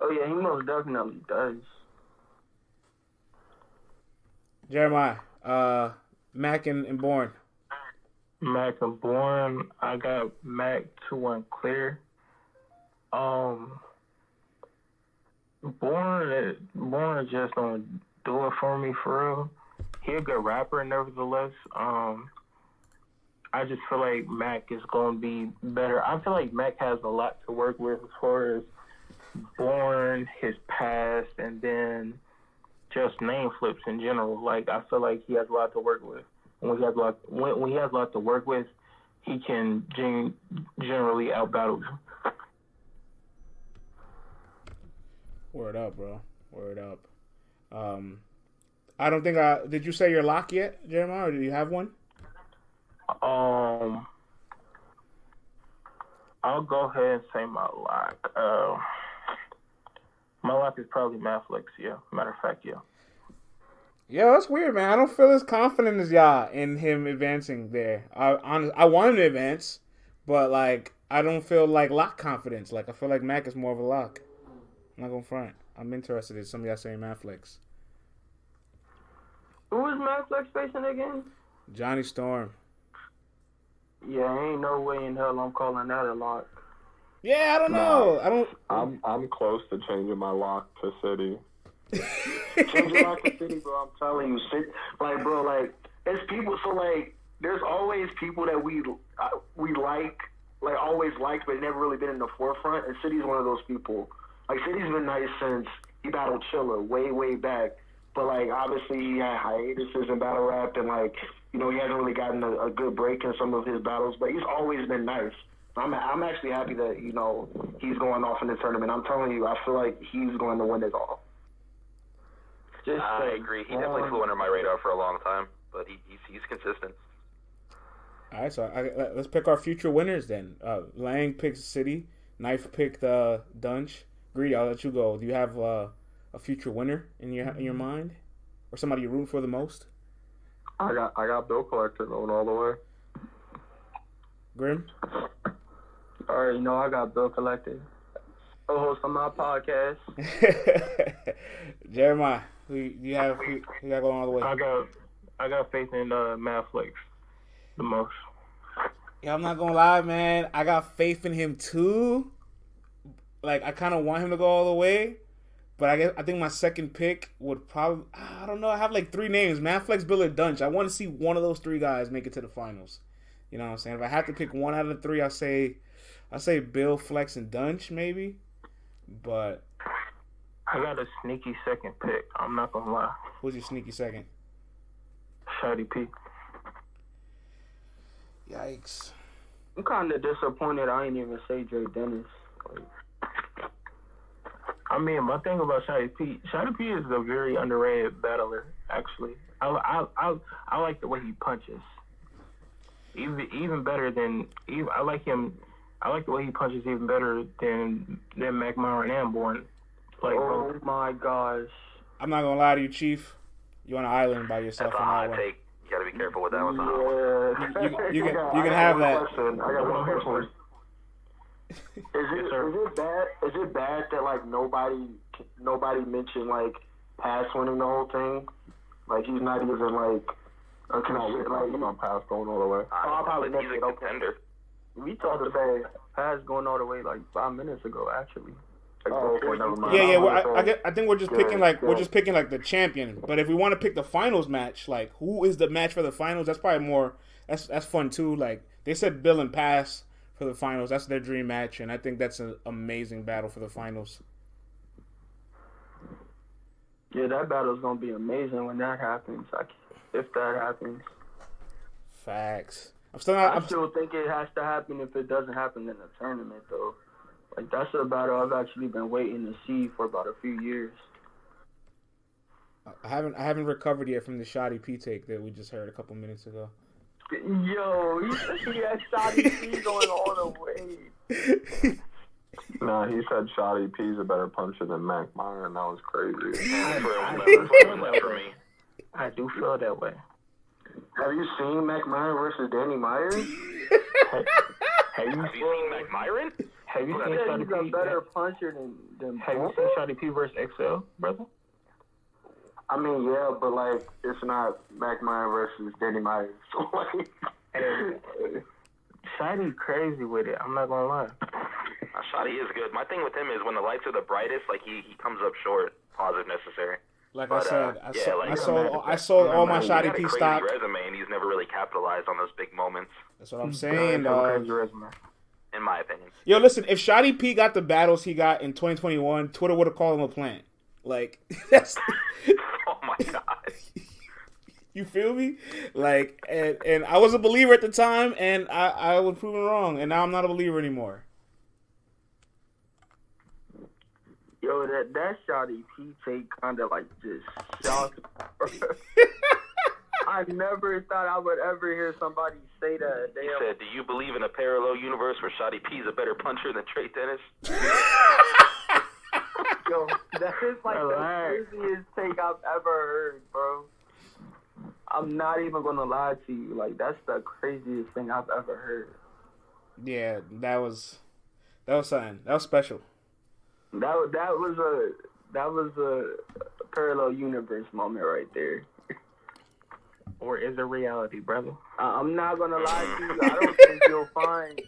Oh, yeah, he most definitely does. Jeremiah, Mac and Bourne. Mac and Bourne, I got Mac 2-1 clear. Bourne is just gonna do it for me for real. He a good rapper, nevertheless. I just feel like Mac is gonna be better. I feel like Mac has a lot to work with as far as Bourne, his past, and then just name flips in general. Like I feel like he has a lot to work with. When he has a lot to work with, he can generally outbattle you. Word up, bro. Word up. I don't think did you say your lock yet, Jeremiah, or do you have one? I'll go ahead and say my lock. My lock is probably Maflex, yeah. Matter of fact, yeah. Yeah, that's weird, man. I don't feel as confident as y'all in him advancing there. I want him to advance, but like I don't feel like lock confidence. Like I feel like Mac is more of a lock. I'm not gonna front. I'm interested in some of y'all saying Maflex. Who is Maflex facing again? Johnny Storm. Yeah, ain't no way in hell I'm calling that a lock. Yeah, I don't know. I'm close to changing my lock to City. Change your lock to City, bro. I'm telling you, like, bro, like, it's people. So, like, there's always people that we like always liked, but never really been in the forefront. And City's one of those people. Like, City's been nice since he battled Chiller way back. But, like, obviously he had hiatuses in battle rap, and, like, you know, he hasn't really gotten a good break in some of his battles. But he's always been nice. I'm actually happy that, you know, he's going off in the tournament. I'm telling you, I feel like he's going to win it all. I agree. He definitely flew under my radar for a long time, but he's consistent. All right, so let's pick our future winners then. Lang picks City. Knife picked Dunch. Greedy, I'll let you go. Do you have a future winner in your mind, or somebody you're rooting for the most? I got Bill Collector going all the way. Grim? Alright, you know I got Bill Collector. Co-host on my podcast. Jeremiah, who you got going all the way? I got faith in Maflex the most. Yeah, I'm not gonna lie, man. I got faith in him too. Like I kind of want him to go all the way, but I think my second pick would probably I don't know. I have like 3 names: Maflex, Bill, or Dunch. I want to see one of those 3 guys make it to the finals. You know what I'm saying? If I had to pick one out of the 3, I'll say Bill, Flex, and Dunch maybe. But I got a sneaky second pick. I'm not gonna lie. Who's your sneaky second? Shotty P. Yikes. I'm kind of disappointed I ain't even say Dre Dennis. I mean, my thing about Shotty P is a very underrated battler, actually. I like the way he punches. Even better than I like him. I like the way he punches even better than Mcmiren and Bourne. Like, oh my gosh! I'm not gonna lie to you, Chief. You on an island by yourself? That's a hot take. You gotta be careful with that one. You can have that. I got one question. Is it bad that like nobody mentioned like Pass winning the whole thing? Like he's not even like. Okay, like on Pass going all the way. I'll probably He's a contender. We talked about Pass going all the way like 5 minutes ago, actually. Never mind. Yeah. I think we're just picking like the champion. But if we want to pick the finals match, like who is the match for the finals? That's probably more. That's fun too. Like they said, Bill and Pass for the finals. That's their dream match, and I think that's an amazing battle for the finals. Yeah, that battle's gonna be amazing when that happens. If that happens. Facts. I still think it has to happen if it doesn't happen in the tournament, though. Like, that's a battle I've actually been waiting to see for about a few years. I haven't recovered yet from the Shotty P take that we just heard a couple minutes ago. Yo, he had Shotty P going all the way. Nah, he said Shotty P's a better puncher than Mcmiren. That was crazy. I do feel that way. Have you seen Mcmiren versus Danny Myers? Have you seen Mcmiren? Have you seen Scotty P? He's a better puncher than Have you seen Scotty P versus XL, brother? I mean, yeah, but like, it's not Mcmiren versus Danny Myers. So like, Scotty crazy with it. I'm not gonna lie. Scotty is good. My thing with him is when the lights are the brightest, like he comes up short. Pause if necessary. Like But, I said, yeah, I sold all my Scotty He had a P crazy stock. resume, and he's never really capitalized on those big moments, That's what I'm saying, dog. in my opinion. Yo, listen, if Scotty P got the battles he got in 2021, Twitter would have called him a plant. Like, that's... Oh my god. You feel me? Like, and I was a believer at the time, and I was proven wrong, and now I'm not a believer anymore. Yo, that Scotty P take kind of like just shocked. I never thought I would ever hear somebody say that. He said, "Do you believe in a parallel universe where Scotty P is a better puncher than Trey Dennis?" Yo, that is like the craziest take I've ever heard, bro. I'm not even gonna lie to you. Like, that's the craziest thing I've ever heard. Yeah, that was something. That was special. That was a parallel universe moment right there. Or is it reality, brother? I'm not gonna lie to you. I don't think you'll find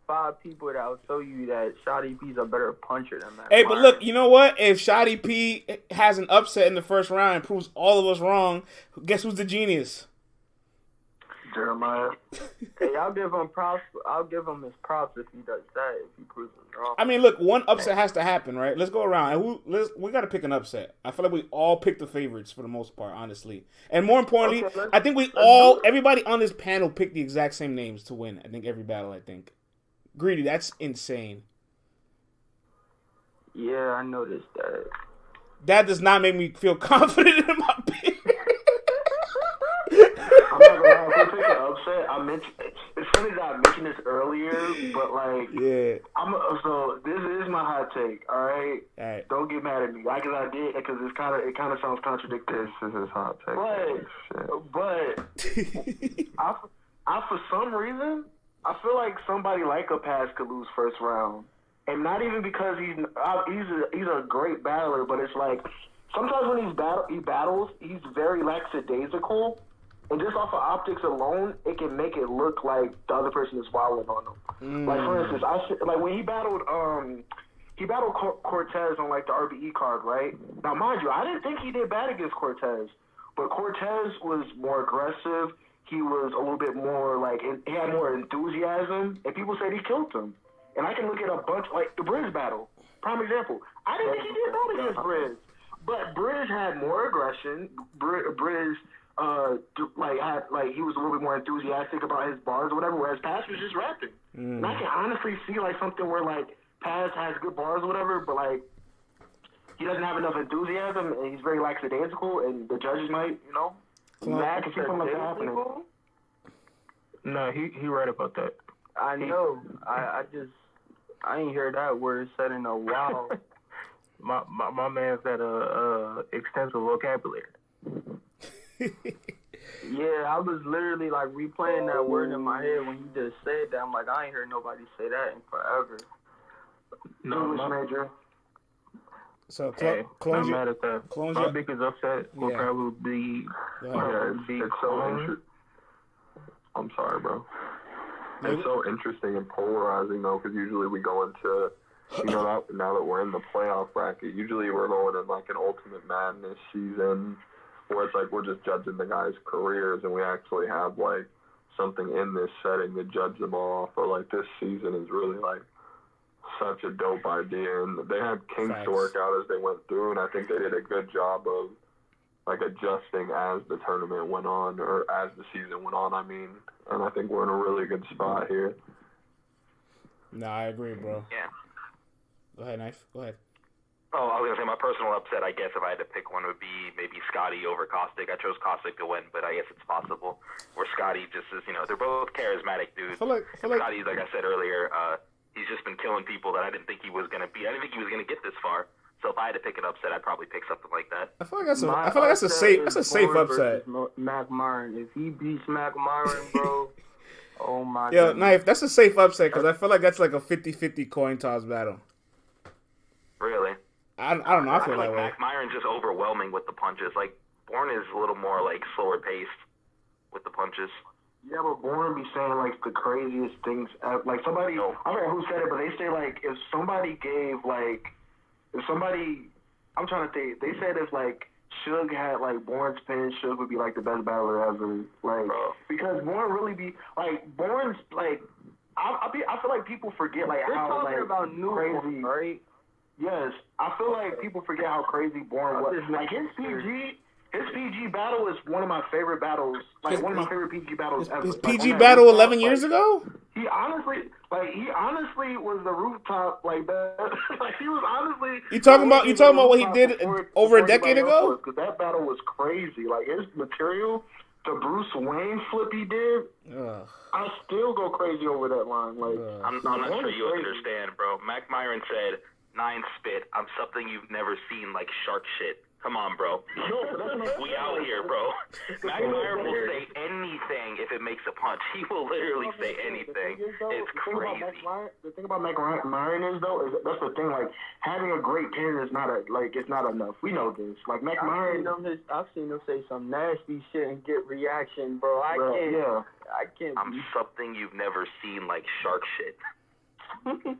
5 people that will tell you that Scotty P's a better puncher than that. Hey, but look, you know what? If Scotty P has an upset in the first round and proves all of us wrong, guess who's the genius? Jeremiah. Hey, I'll give him props. I'll give him his props if he does that. If he proves him wrong. I mean, look, one upset has to happen, right? Let's go around. And we got to pick an upset. I feel like we all pick the favorites for the most part, honestly. And more importantly, Okay, I think everybody on this panel picked the exact same names to win. I think every battle, Greedy, that's insane. Yeah, I noticed that. That does not make me feel confident in my pick. I'm not gonna lie, if we pick an upset, it's funny that I mentioned this earlier, but like, Yeah. So this is my hot take, all right? All right. Don't get mad at me, like I did, because it kind of sounds contradictory. This is his hot take. But I for some reason, I feel like somebody like a Paz could lose first round, and not even because he's a great battler, but it's like sometimes when he battles, he's very lackadaisical, and just off of optics alone, it can make it look like the other person is wilding on him. Like for instance, when he battled Cortez on like the RBE card, right? Now, mind you, I didn't think he did bad against Cortez, but Cortez was more aggressive. He was a little bit more he had more enthusiasm, and people said he killed him. And I can look at a bunch, like the Briz battle, prime example. I didn't think he did bad against Briz, but Briz had more aggression. Briz, he was a little bit more enthusiastic about his bars or whatever, whereas Paz was just rapping. And I can honestly see something where Paz has good bars or whatever, but he doesn't have enough enthusiasm, and he's very lackadaisical, and the judges might, I can see something like that happening. No, he right about that. I know. I ain't heard that word said in a while. my man's got a extensive vocabulary. Yeah, I was literally replaying that word in my head when you just said that. I'm like, I ain't heard nobody say that in forever. No, major. So, I'm mad at that. My your... biggest upset will probably be It's so interesting. I'm sorry, bro. It's so interesting and polarizing, though, because usually we go into, now that we're in the playoff bracket, usually we're going in an Ultimate Madness season where it's we're just judging the guys' careers, and we actually have, something in this setting to judge them all off. But, this season is really, such a dope idea, and they had kinks to work out as they went through, and I think they did a good job of adjusting as the tournament went on, or as the season went on, and I think we're in a really good spot here. No, I agree, bro. Yeah. Go ahead, Knife. Go ahead. Oh, I was going to say my personal upset, I guess, if I had to pick one, would be maybe Scotty over Caustic. I chose Caustic to win, but I guess it's possible. Where Scotty just is, they're both charismatic dudes. Scotty's, like I said earlier, he's just been killing people that I didn't think he was going to be. I didn't think he was going to get this far. So if I had to pick an upset, I'd probably pick something like that. I feel like that's a safe upset. Mcmiren. If he beats Mcmiren, bro, oh my god. Yo, Knife, that's a safe upset because I feel like that's like a 50-50 coin toss battle. Really? I don't know. I feel like that way. Mcmiren's just overwhelming with the punches. Like Bourne is a little more like slower paced with the punches. Yeah, but Bourne be saying like the craziest things. Like somebody, I don't know who said it, but they say like if somebody, I'm trying to think. They said if like Suge had like Bourne's pin, Suge would be like the best battler ever. Like because Bourne really be like Bourne's like I feel like people forget like They're how talking like about new crazy. Bourne, right? Yes, I feel like people forget how crazy Bourne was. Like his PG battle is one of my favorite battles. Like one of my favorite PG battles ever. His Like, PG battle 11 years ago? He honestly was the rooftop like that. Like he was honestly. You talking about what he did over a decade ago? Because that battle was crazy. Like his material, the Bruce Wayne flip he did. I still go crazy over that line. Like I'm not sure you understand, bro. Mcmiren said, "9 spit. I'm something you've never seen, like shark shit." Come on, bro. We out here, bro. Mcmiren will say anything if it makes a punch. He will literally say anything. It's crazy. The thing about Mcmiren is though, that's the thing. Like having a great pin is not it's not enough. We know this. Like Mcmiren, I've seen him say some nasty shit and get reaction, bro. I can't. I'm something you've never seen, like shark shit. Come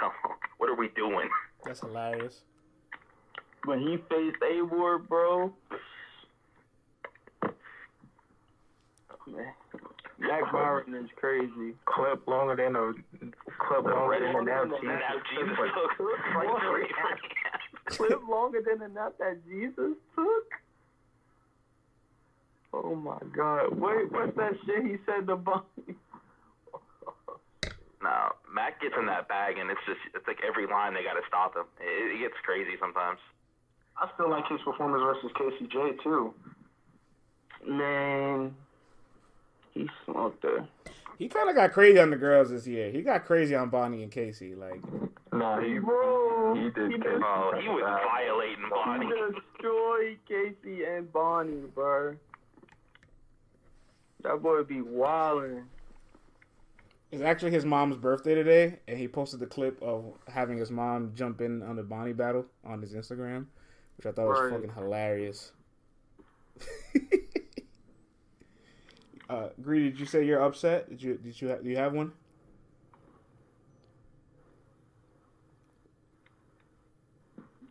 on, what are we doing? That's hilarious. When he faced A-Ward, bro. Man. Mcmiren is crazy. clip longer than an Clip longer than a nap that Jesus took? Oh my god. Wait, what's that shit he said to Bonnie? No, Mac gets in that bag and it's like every line they gotta stop him. It gets crazy sometimes. I still like his performance versus KCJ too. Man, he smoked her. He kind of got crazy on the girls this year. He got crazy on Bonnie and Casey. Like, nah, he was violating Bonnie. He destroyed Casey and Bonnie, bro. That boy be wildin'. It's actually his mom's birthday today, and he posted the clip of having his mom jump in on the Bonnie battle on his Instagram, which I thought was fucking hilarious. Greedy, did you say you're upset? Do you have one?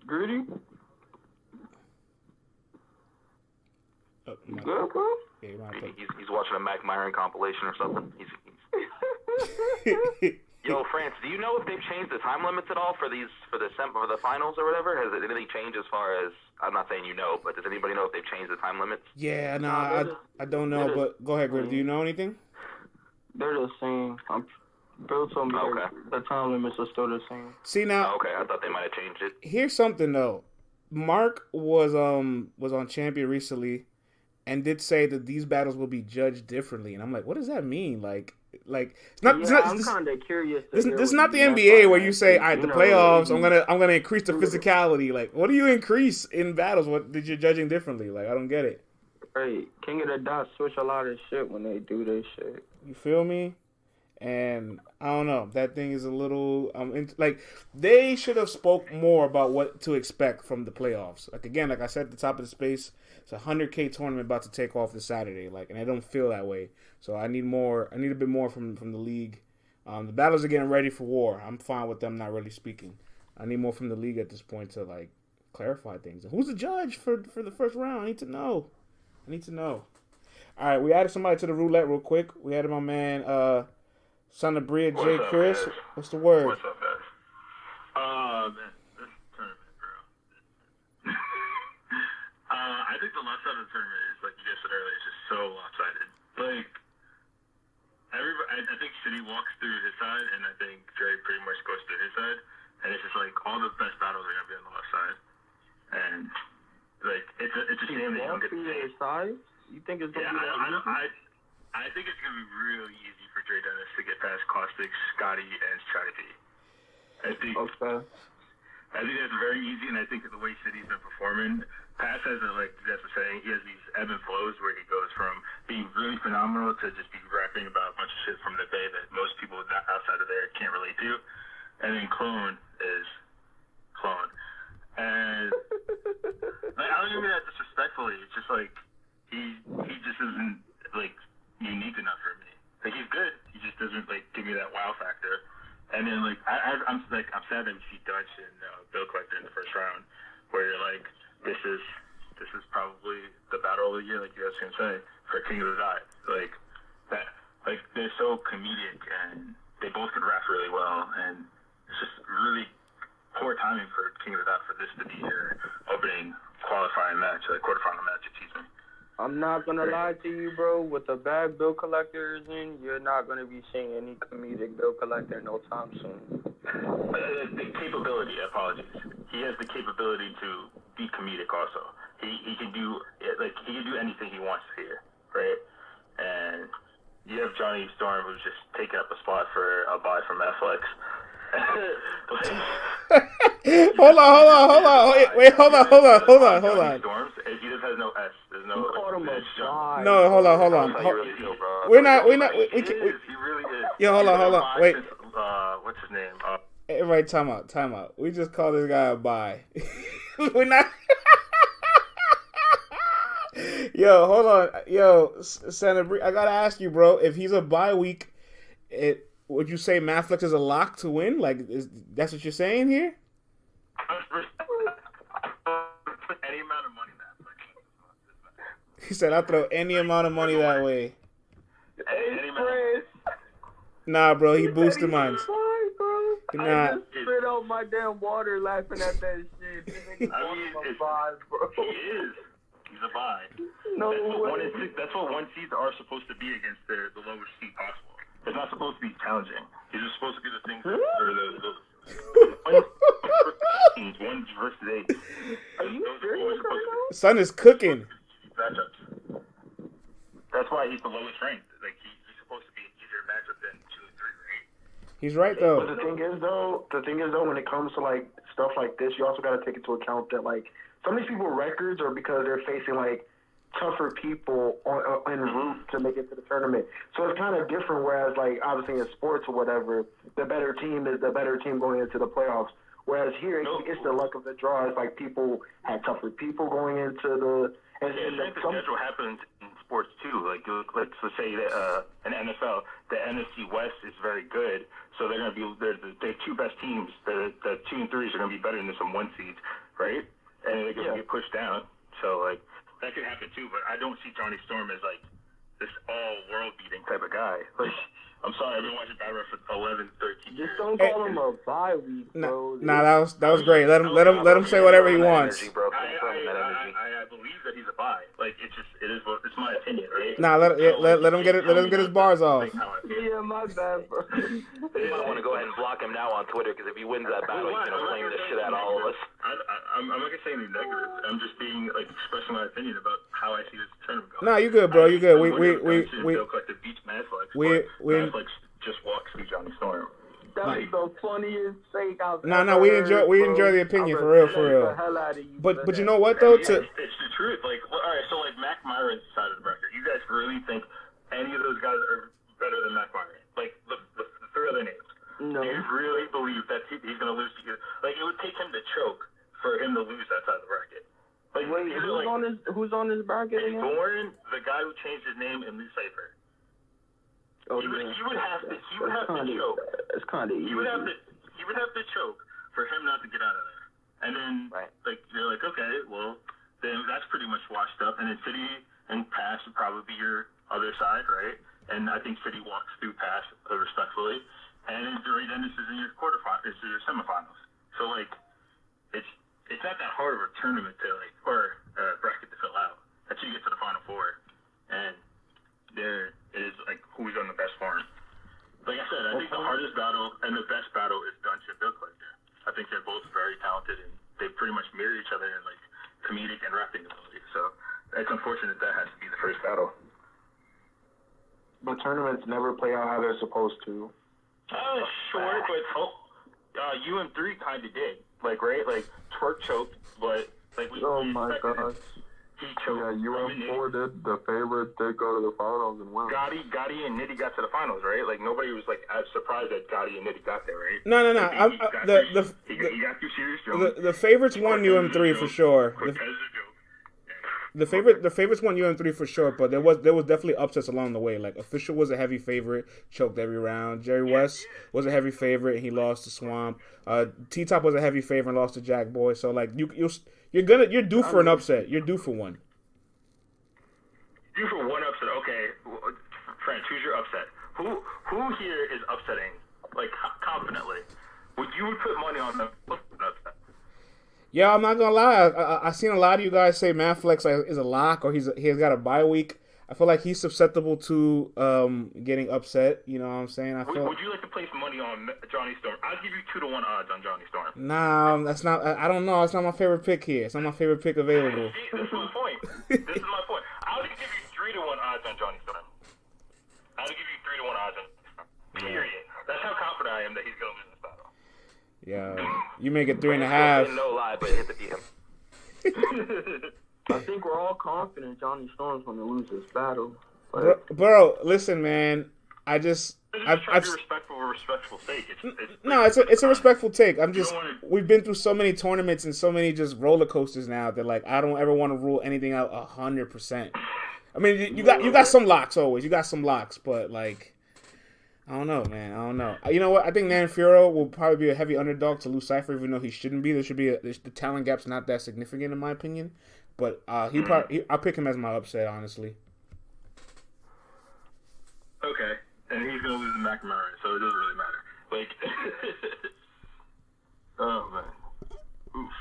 Greedy? Good, bro? Yeah, he's watching a Mcmiren compilation or something. Yo, France, do you know if they've changed the time limits at all for the finals or whatever? Has anything changed as far as, I'm not saying you know, but does anybody know if they've changed the time limits? Yeah, I don't know, but go ahead, Greg. Do you know anything? They're the same. Bill told me the time limits are still the same. See now? Okay, I thought they might have changed it. Here's something though. Mark was on Champion recently, and did say that these battles will be judged differently, and I'm like, what does that mean? Like it's not. Yeah, I'm kind of curious. This is not the NBA where you say, all right, the playoffs, I'm gonna increase the physicality. Like, what do you increase in battles? What did you judging differently? Like, I don't get it. Right, King of the Dot switch a lot of shit when they do this shit. You feel me? And I don't know. That thing is a little like they should have spoke more about what to expect from the playoffs. Like again, like I said at the top of the space, it's a 100K tournament about to take off this Saturday. Like, and I don't feel that way. So I need more. I need a bit more from the league. The battles are getting ready for war. I'm fine with them not really speaking. I need more from the league at this point to like clarify things. Who's the judge for the first round? I need to know. All right, we added somebody to the roulette real quick. We added my man, son of Bria, J. Chris. Guys? What's the word? What's up, guys? Man, this tournament, bro. I think the left side of the tournament is, like you guys said earlier, is just so lopsided. Like, I think City walks through his side, and I think Dre pretty much goes through his side. And it's just like all the best battles are gonna be on the left side. And like it's a shame that you don't get to see his side. You think it's gonna be that easy? I think it's gonna be really easy for Dre Dennis to get past Caustic, Scotty, and Scotty P. I I think that's very easy, and I think the way City's been performing, Pass has, like you guys were saying, he has these ebb and flows where he goes from being really phenomenal to just be rapping about a bunch of shit from the Bay that most people outside of there can't relate to. And then Clone is Clone. And like, I don't even mean that disrespectfully. It's just like he just isn't like unique enough for me. Like he's good, he just doesn't like give me that wow factor. And then like I'm sad that we see Dutch and Bill Collector in the first round, where you're like, this is probably the battle of the year, like you guys can say, for King of the Dot. Like that, like they're so comedic and they both could rap really well, and it's just really poor timing for King of the Dot for this to be your opening qualifying match, like quarterfinal match, excuse me. I'm not gonna lie to you, bro. With the bad bill collector is in, you're not gonna be seeing any comedic bill collector no time soon. The capability, apologies. He has the capability to be comedic also. He can do anything he wants here, right? And you have Johnny Storm who's just taking up a spot for a buy from Netflix. Hold on. Wait, hold on. Storms, he just has no S. There's no. No, hold on. We're not. We He really is. Yo, hold on. Wait. What's his name? Everybody, time out. We just call this guy a bye. We're not. Yo, hold on. Yo, Santa Bree, I gotta ask you, bro. If he's a bye week, would you say Maflex is a lock to win? Like, that's what you're saying here? Any amount of money that. He said, "I'll throw any amount of money that way." Nah, bro, he boosted mine. Nah. I just spit out my damn water laughing at that shit. He is. He's a bye. No way. That's what 1 seeds are supposed to be against the lowest seed possible. It's not supposed to be challenging. These are supposed to be the things that are the 1 versus 8. Are you serious right now? Son is cooking. Matchups. That's why he's the lowest ranked. Like he's supposed to be an easier matchup than 2, 3, or 8. He's right though. But the thing is though, when it comes to like stuff like this, you also got to take into account that like some of these people's records are because they're facing like tougher people en route to make it to the tournament. So it's kind of different. Whereas like obviously in sports or whatever, the better team is the better team going into the playoffs. Whereas here, it's the luck of the draw. It's like people had tougher people going into the. And the schedule happens in sports too. Like let's say that in NFL, the NFC West is very good, so they're gonna be the 2 best teams. The 2 and 3s are gonna be better than some 1 seeds, right? And they're gonna get pushed down. So like that could happen too. But I don't see Johnny Storm as like this all world beating type of guy. Like I'm sorry, I've been watching Bad Rap for 11, 13 years. Just don't call him a bye week, bro. Nah, that was great. Let him say whatever he wants. I believe that he's a bye. Like it's my opinion, right? Nah, let him get it. Let him get his bars off. Yeah, my bad, bro. You might want to go ahead and block him now on Twitter because if he wins that battle, he's gonna flame the shit out of all of us. I'm not gonna say anything negative. I'm just being expressing my opinion about how I see this tournament going. Nah, you good, bro. You good. We just walks through Johnny Storm. That was the funniest thing I've No, we enjoy the opinion for real. But you know what though? It's the truth. Like, all right, so like Mcmiren's side of the bracket, you guys really think any of those guys are better than Mcmiren? Like the 3 other names. No. Do you really believe that he's going to lose to you? Like, it would take him to choke for him to lose that side of the bracket. Like, wait, who's on his bracket again? Born, the guy who changed his name in Cipher. Oh, he would have to choke. It's kind of easy. He would have to choke for him not to get out of there. And then, like, you're like, okay, well, then that's pretty much washed up. And then City and Pass would probably be your other side, right? And I think City walks through Pass respectfully. And then Dorian Dennis is in your quarterfinals, is your semifinals. So like, it's not that hard of a tournament to like, or bracket to fill out. Until you get to the Final Four, and there is like who's on the best form. Like I said, I think the hardest battle and the best battle is Dunch and Bill Collector. I think they're both very talented and they pretty much mirror each other in like comedic and rapping ability. So it's unfortunate that has to be the first battle. But tournaments never play out how they're supposed to. Sure, but UM3 kind of did. Like, right? Like, Twerk choked, but, like, Oh my gosh. He choked. Yeah, UM4 did. The favorite did go to the finals and win. Gotti and Nitty got to the finals, right? Like, nobody was, like, as surprised that Gotti and Nitty got there, right? No. He got through Serious Jones. The favorites won UM3 for sure. The favorites won UM3 for sure, but there was definitely upsets along the way. Like, Official was a heavy favorite, choked every round. Jerry West was a heavy favorite, and he lost to Swamp. T-Top was a heavy favorite and lost to Jack Boy. So like you're due for an upset. You're due for one. Due for one upset. Okay, French, who's your upset? Who here is upsetting like confidently? Would put money on them? Upset? Yeah, I'm not gonna lie. I seen a lot of you guys say Manflex is a lock or he has got a bye week. I feel like he's susceptible to getting upset. You know what I'm saying? Would you like to place money on Johnny Storm? I'll give you 2-1 odds on Johnny Storm. Nah, that's not. I don't know. It's not my favorite pick here. It's not my favorite pick available. See, this is my point. I'll give you 3-1 odds on Johnny Storm. I'll give you 3-1 odds on period. That's how confident I am that he's gonna lose this battle. Yeah, you make it 3.5. No lie, but hit the DM. I think we're all confident Johnny Storm's going to lose this battle. But Bro, listen, man. I've to be respectful sake. It's a respectful take. We've been through so many tournaments and so many just roller coasters now that like I don't ever want to rule anything out 100%. I mean, you got some locks always. You got some locks, but like. I don't know, man. I don't know. You know what? I think Nan Furo will probably be a heavy underdog to lose Cipher, even though he shouldn't be. The talent gap's not that significant in my opinion. But I'll pick him as my upset, honestly. Okay, and he's gonna lose to Mcmiren, so it doesn't really matter. Like, oh man. Oof.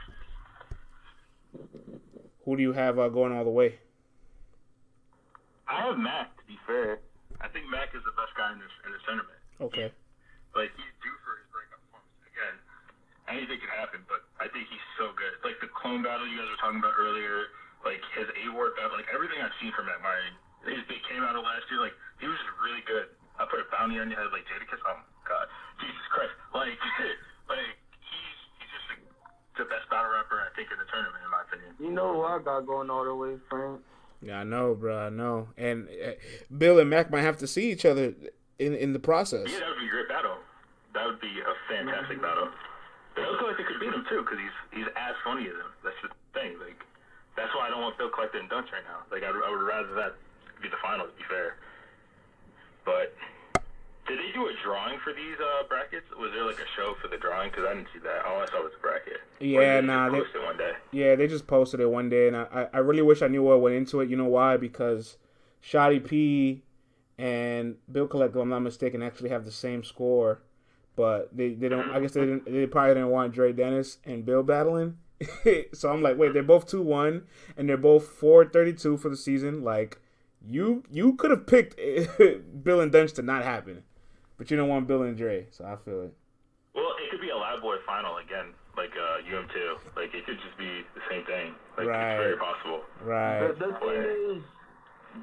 Who do you have going all the way? I have Mac. To be fair. I think Mac is the best guy in this tournament. Okay. He's due for his breakout performance. Again, anything can happen, but I think he's so good. Like, the clone battle you guys were talking about earlier, like, his A-Ward battle, like, everything I've seen from Mcmiren, his big came out of last year, like, he was just really good. I put a bounty on your head, like, Jadakiss, oh, my God. Jesus Christ. Like, he's just the best battle rapper, I think, in the tournament, in my opinion. you know who I got going all the way, Frank? Yeah, I know, bro. I know. And Bill and Mac might have to see each other in the process. Yeah, that would be a great battle. That would be a fantastic battle. But I also like they could beat him too, because he's as funny as him. That's the thing. Like, that's why I don't want Bill Collector and Dunce right now. Like, I would rather that be the final, to be fair. But did they do a drawing for these brackets? Was there like a show for the drawing? Because I didn't see that. All I saw was the bracket. Yeah, they posted it one day. Yeah, they just posted it one day, and I really wish I knew what went into it. You know why? Because Shoddy P and Bill Collector, if I'm not mistaken, actually have the same score, but they don't. I guess they probably didn't want Dre Dennis and Bill battling. So I'm like, wait, they're both 2-1, and they're both 432 for the season. Like, you could have picked Bill and Dunce to not happen. But you don't want Bill and Dre, so I feel it. Well, it could be a Loud Boy final again, like UM2. Like, it could just be the same thing. Like, right. It's very possible. Right. The thing is,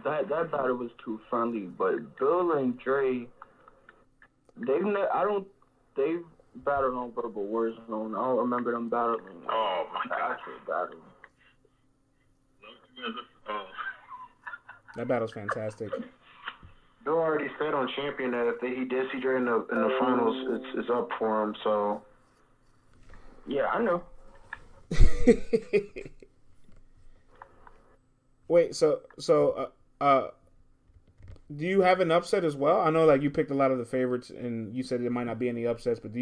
that battle was too friendly, but Bill and Dre, they've battled on Verbal Warzone. I don't remember them battling. Oh, my God. Actual battle. Oh. That battle's fantastic. Bill already said on Champion that if he did see Dre in the finals, it's up for him. So yeah, I know. Wait, so do you have an upset as well? I know like you picked a lot of the favorites, and you said there might not be any upsets. But if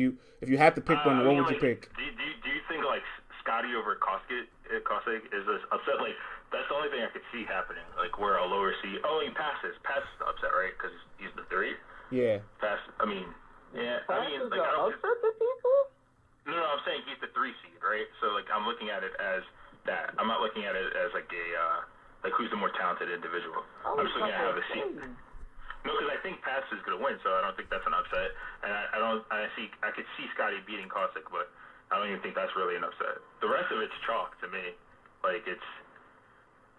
you had to pick one, what would you pick? Do you think like Scotty over Caustic is this upset? Like, that's the only thing I could see happening. Like, where a lower seed. Oh, he passes the upset, right? Because he's the 3. Yeah. Pass. I mean, yeah. Passes like, I don't. Upset the people? No, I'm saying he's the 3 seed, right? So like, I'm looking at it as that. I'm not looking at it as like like who's the more talented individual. I'm just looking at how the seed. No, because I think Pass is gonna win, so I don't think that's an upset. And I could see Scotty beating Caustic, but I don't even think that's really an upset. The rest of it's chalk to me. Like, it's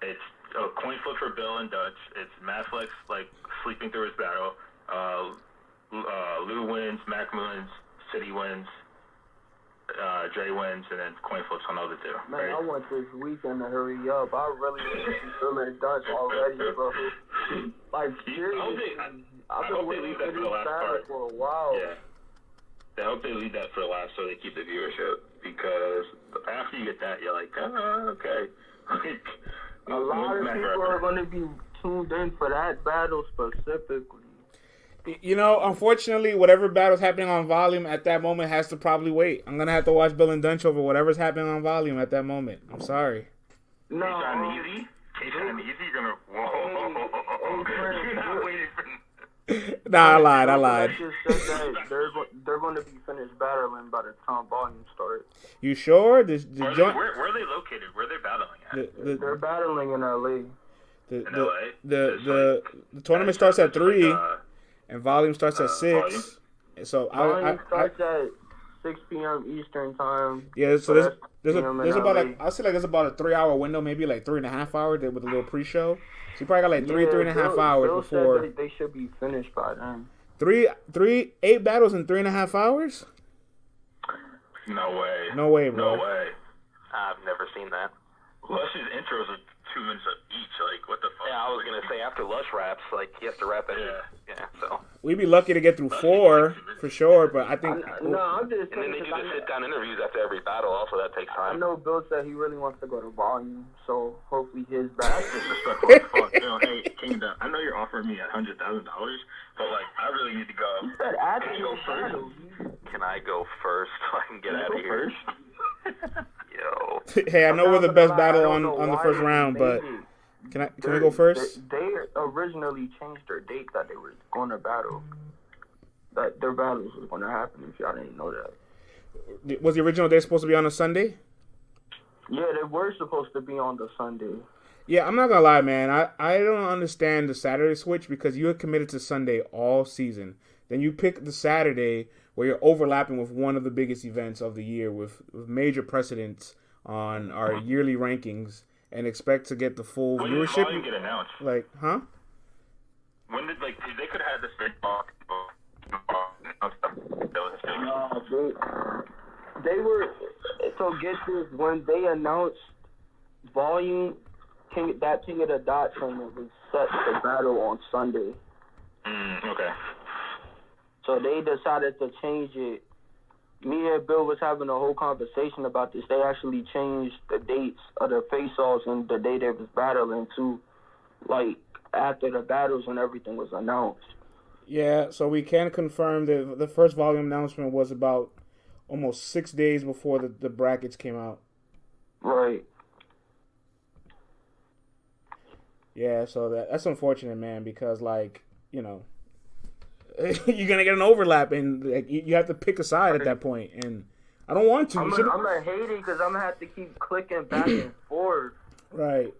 a coin flip for Bill and Dutch. It's Maflex like sleeping through his battle. Lou wins, Mac wins, City wins, Dre wins, and then coin flips on the other two. Man, right? I want this weekend to hurry up. I really want to see feeling done already, bro. Like, seriously, I've been waiting for this battle for a while. Yeah. I hope they leave that for last so they keep the viewership, because after you get that, you're like, okay. A lot of people are going to be tuned in for that battle specifically. You know, unfortunately, whatever battle's happening on Volume at that moment has to probably wait. I'm going to have to watch Bill and Dunch over whatever's happening on Volume at that moment. I'm sorry. No. Easy? K-Shine Easy? You're going to... Whoa. You're not waiting for... Nah, I lied. I just said that they're going to be finished battling by the time Volume starts. You sure? Where are they located? Where are they battling at? They're battling in L.A. The tournament starts at 3, and Volume starts at 6. So Volume starts at 6 p.m. Eastern time. Yeah, so there's about I'll say there's about a 3-hour window, maybe like 3.5 hours with a little pre-show. So you probably got like 3.5 hours Bill before. Said they should be finished by then. 8 battles in 3.5 hours? No way. No way, bro. No way. I've never seen that. Lush's intros are 2 minutes each. Like, what the fuck? Yeah, I was gonna say after Lush raps, like he has to rap it. Yeah. So we'd be lucky to get through 4 for sure, but I think. I'm just. And then they do the sit-down interviews after every battle. Also, that takes time. I know Bill said he really wants to go to Volume, so hopefully his battle. That's disrespectful as fuck. You know, hey, Kingdom, I know you're offering me $100,000, but like, I really need to go. He said after you go first. Can I go first so I can get out of here? Yo. Hey, I know we're the best battle on the first round, but can we go first? They originally changed their date that they were going to battle. That their battles was going to happen. If y'all didn't know that. Was the original day supposed to be on a Sunday? Yeah, they were supposed to be on the Sunday. Yeah, I'm not gonna lie, man. I don't understand the Saturday switch because you had committed to Sunday all season. Then you pick the Saturday where you're overlapping with one of the biggest events of the year with major precedence on our yearly rankings and expect to get the full when viewership. When did Volume get announced? Like, huh? When did, like, they could have had this big talk. They were, so get this, when they announced Volume, King of the Dot tournament was set to battle on Sunday. Okay. So they decided to change it. Me and Bill was having a whole conversation about this. They actually changed the dates of the face-offs and the day they was battling to, like, after the battles and everything was announced. Yeah, so we can confirm that the first Volume announcement was about almost 6 days before the brackets came out. Right. Yeah, so that's unfortunate, man, because, like, you know, you're going to get an overlap, and like, you have to pick a side at that point, and I don't want to. I'm going to hate it because I'm going to have to keep clicking back and forth. Right.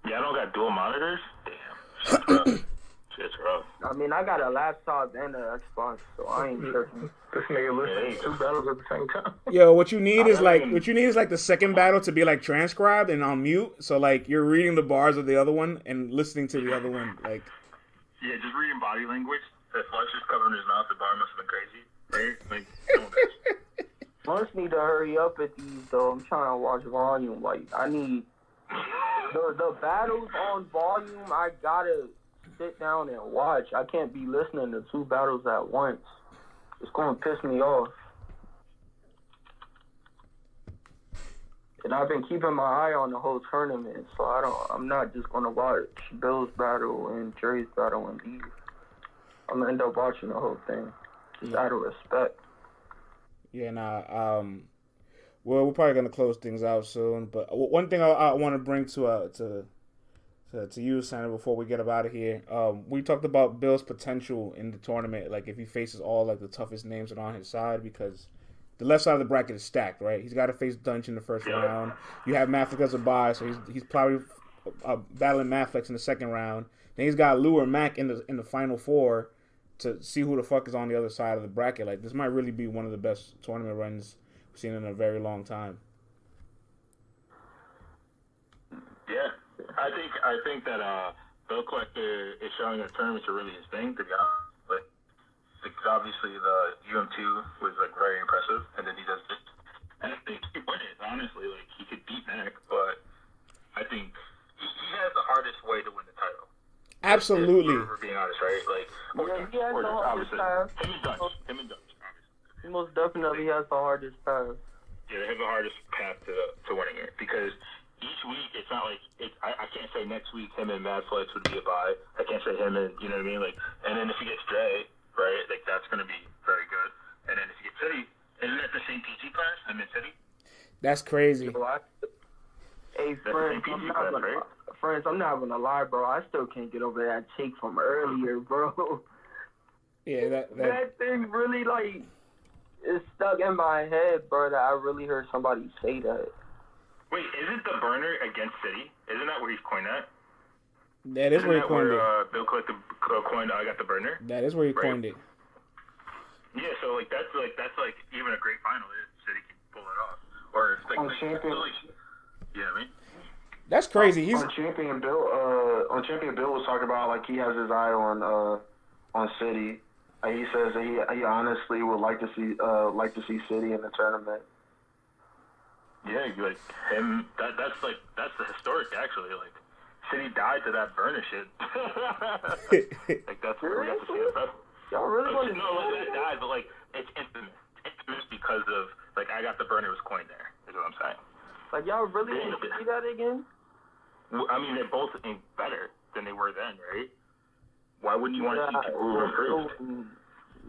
Yeah, I don't got dual monitors? Damn. Shit's rough. I mean, I got a laptop and an Xbox, so I ain't tripping. This nigga listening to 2 battles at the same time. Yo, what you need is like the second battle to be like transcribed and on mute, so like you're reading the bars of the other one and listening to the other one, like. Yeah, just reading body language. That Flush is covering his mouth. The bar must have been crazy, right? Like, Flush need to hurry up at these though. I'm trying to watch Volume. Like, I need the battles on Volume. I gotta sit down and watch. I can't be listening to 2 battles at once. It's gonna piss me off. And I've been keeping my eye on the whole tournament, so I'm not just gonna watch Bill's battle and Dre's battle and leave. I'm gonna end up watching the whole thing, just out of respect. Yeah, nah. Well, we're probably gonna close things out soon, but one thing I want to bring to you, Santa, before we get up out of here. We talked about Bill's potential in the tournament, like if he faces all like the toughest names that are on his side, because the left side of the bracket is stacked, right? He's got to face Dunch in the first round. You have Maflex as a bye, so he's probably battling Maflex in the second round. Then he's got Lou or Mac in the final 4 to see who the fuck is on the other side of the bracket. Like, this might really be one of the best tournament runs we've seen in a very long time. Yeah, I think that Bill Collector is showing that tournaments are really his thing, to be honest. Like, because obviously the UM2 was like very impressive, Absolutely. For being honest, right? Like, He has the hardest path. Him and Dutch, obviously. He most definitely has the hardest path. Yeah, they have the hardest path to winning it because each week it's not like I can't say next week him and Mad Flex would be a bye. I can't say him and you know what I mean. Like, and then if he gets Dre, right, like that's gonna be very good. And then if he gets City, isn't that the same PG class? Him and City. That's crazy. Hey, friends, I'm not gonna lie, bro. I still can't get over that take from earlier, bro. Yeah, that thing really like is stuck in my head, bro. That I really heard somebody say that. Wait, isn't the burner against City? Isn't that where he's coined at? That is where he coined it. Bill coined. I got the burner. That is where he coined it. Yeah, so that's even a great final if City can pull it off, or if on champion. Yeah, I mean. That's crazy. He's on Champion Bill. Champion Bill was talking about like he has his eye on City. He says that he honestly would like to see City in the tournament. Yeah, like him. That's the historic actually. Like City died to that burner shit. Like that's where we got to see the best. Y'all really want to know? Like that died, but like it's infamous. It's infamous because of like I got the burner was coined there. Is what I'm saying. Like y'all really want to see that again? I mean, they're both better than they were then, right? Why wouldn't you want to see people who are improved?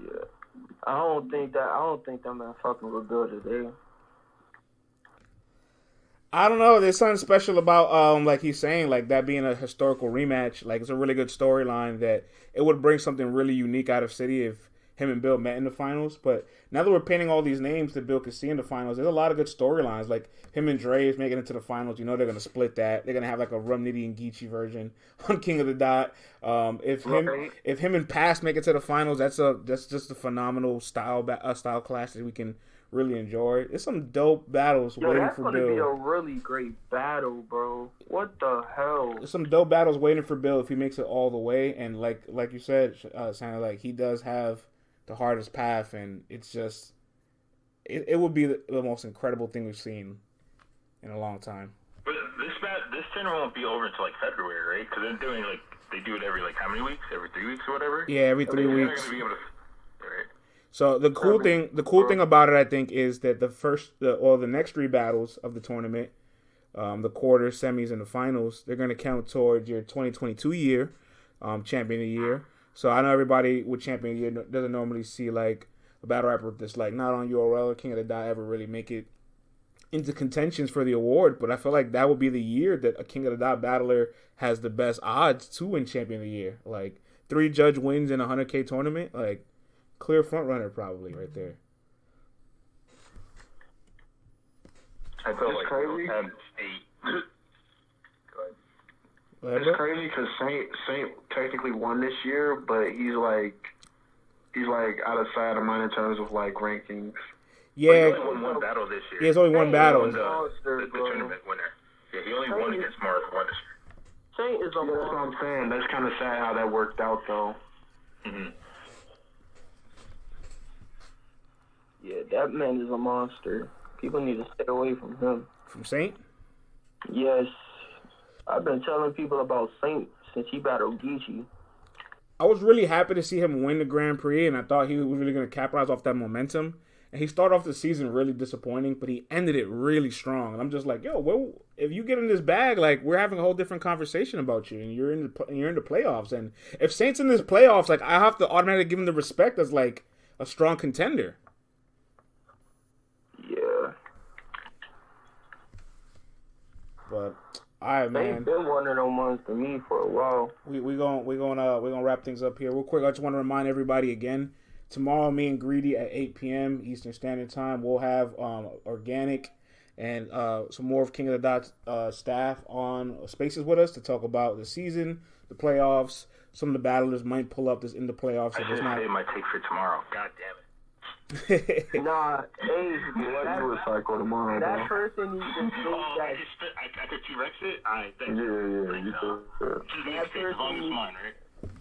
Yeah, I don't think that man fucking with Bill today. I don't know. There's something special about like he's saying, like that being a historical rematch. Like it's a really good storyline that it would bring something really unique out of City if him and Bill met in the finals. But now that we're painting all these names that Bill could see in the finals, there's a lot of good storylines. Like him and Dre is making it to the finals. You know they're gonna split that. They're gonna have like a Rum Nitty and Geechee version on King of the Dot. If him and Pass make it to the finals, that's just a phenomenal style clash that we can really enjoy. There's some dope battles waiting for Bill. That's gonna be a really great battle, bro. What the hell? There's some dope battles waiting for Bill if he makes it all the way. And like you said, sounded like he does have the hardest path, and it's just it would be the most incredible thing we've seen in a long time. But this tournament won't be over until like February, right? Because they're doing they do it every how many weeks? Every 3 weeks or whatever. Yeah, every 3 weeks. They're not gonna be able to. Right. So the cool thing about it, I think, is that the next 3 battles of the tournament, the quarters, semis, and the finals, they're going to count towards your 2022 year, champion of the year. So I know everybody with champion of the year doesn't normally see like a battle rapper that's like not on URL or King of the Dot ever really make it into contentions for the award. But I feel like that would be the year that a King of the Dot battler has the best odds to win champion of the year. Like 3 judge wins in a 100K tournament, like. Clear front runner probably right there. I feel like crazy. It's crazy because Saint technically won this year, but he's out of sight of mine in terms of like rankings. Yeah, he only won one battle this year. He has only one battle. The tournament winner. Yeah, he only won against Marv one this year. Saint is a monster. That's what I'm saying. That's kind of sad how that worked out though. Mm-hmm. Yeah, that man is a monster. People need to stay away from him. From Saint? Yes. I've been telling people about Saint since he battled Geechee. I was really happy to see him win the Grand Prix, and I thought he was really going to capitalize off that momentum. And he started off the season really disappointing, but he ended it really strong. And I'm just like, yo, well, if you get in this bag, like we're having a whole different conversation about you, and you're in the playoffs. And if Saint's in this playoffs, like I have to automatically give him the respect as like a strong contender. Yeah. But all right, man. They've been one of them ones for me for a while. We're gonna wrap things up here real quick. I just want to remind everybody again. Tomorrow, me and Greedy at 8 p.m. Eastern Standard Time, we'll have Organic and some more of King of the Dot staff on Spaces with us to talk about the season, the playoffs. Some of the battlers might pull up in the playoffs. I should save my take for tomorrow. God damn it. Nah, hey, cycle tomorrow. That person needs to say that. I could T-Rex it? Thank you.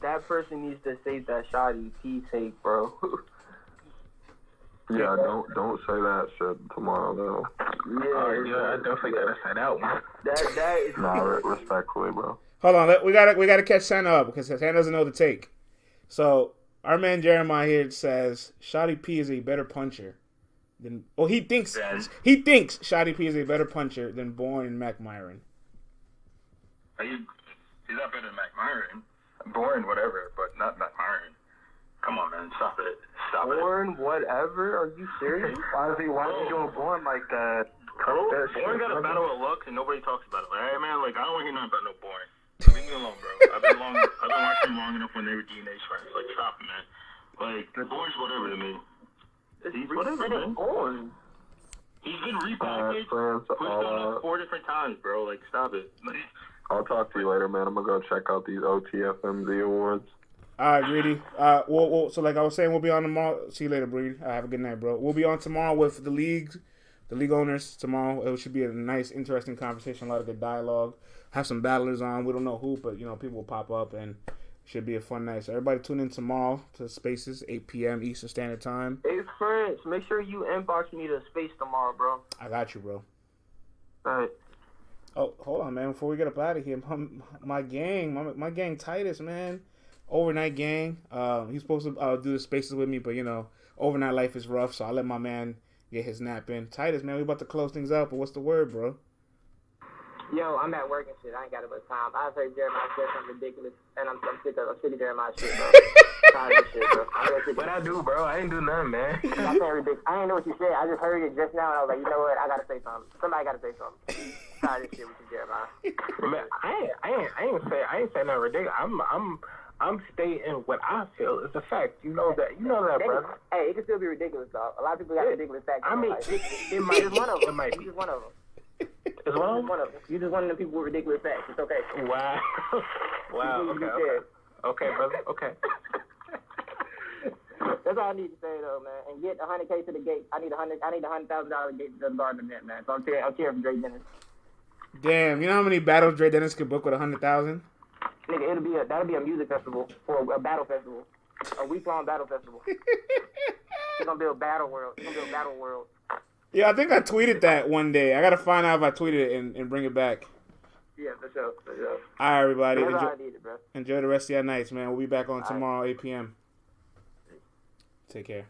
That person needs to say that Shoddy P take, bro. Yeah, don't say that shit tomorrow though. Yeah, I definitely gotta say that one. That is nah, respectfully, bro. Hold on, we gotta catch Santa up because Santa doesn't know the take. So our man Jeremiah here says Shotty P is a better puncher than. Oh, he thinks Shotty P is a better puncher than Bourne and Mcmiren. He's not better than Mcmiren. Bourne, whatever, but not Mcmiren. Come on, man, stop it. Bourne, whatever? Are you serious? Why is he doing Bourne like that? Bourne got a battle of looks and nobody talks about it. Like, hey man, like I don't want to hear nothing about no Bourne. Leave me alone, bro. I've been watching long enough when they were DNA friends. Like, stop it, man. Like, Bourne's whatever to me. He's whatever, man. Bourne. He's been repackaged, pushed on us 4 different times, bro. Like, stop it. I'll talk to you later, man. I'm gonna go check out these OTFMZ awards. All right, Greedy. So like I was saying, we'll be on tomorrow. See you later, Greedy. Have a good night, bro. We'll be on tomorrow with the league owners tomorrow. It should be a nice, interesting conversation, a lot of good dialogue. Have some battlers on. We don't know who, but people will pop up, and it should be a fun night. So everybody tune in tomorrow to Spaces, 8 p.m. Eastern Standard Time. Hey, French, make sure you inbox me the space tomorrow, bro. I got you, bro. All right. Oh, hold on, man. Before we get up out of here, my gang Titus, man. Overnight gang. He's supposed to do the Spaces with me, but, overnight life is rough, so I'll let my man get his nap in. Titus, man, we about to close things up, but what's the word, bro? Yo, I'm at work and shit. I ain't got much time. I've heard Jeremiah say something ridiculous, and I'm sick of Jeremiah shit, bro. Tired of this shit, bro. What I do, bro? I ain't do nothing, man. I'm saying ridiculous. I didn't know what you said. I just heard it just now, and I was like, you know what? I gotta say something. Somebody gotta say something. Tired of this shit with you, Jeremiah. Man, I ain't saying nothing ridiculous. I'm stating what I feel is a fact. You know that, brother. Hey, it can still be ridiculous, dog. A lot of people got ridiculous facts. I mean, it might. Just one of them. It might be. Just one of them. It's one of them. You just one of them people with ridiculous facts. It's okay. Wow. Okay, brother. Okay. That's all I need to say though, man. And get 100K to the gate. I need $100,000 gate to the garden net, man. So I'm cheering for Dre Dennis. Damn, you know how many battles Dre Dennis could book with 100,000? Nigga, that'll be a music festival or a battle festival, a week-long battle festival. It's gonna be a battle world. Yeah, I think I tweeted that one day. I gotta find out if I tweeted it and bring it back. Yeah, for sure. All right, everybody. That's all I needed, bro. Enjoy the rest of your nights, man. We'll be back on tomorrow, 8 p.m. Take care.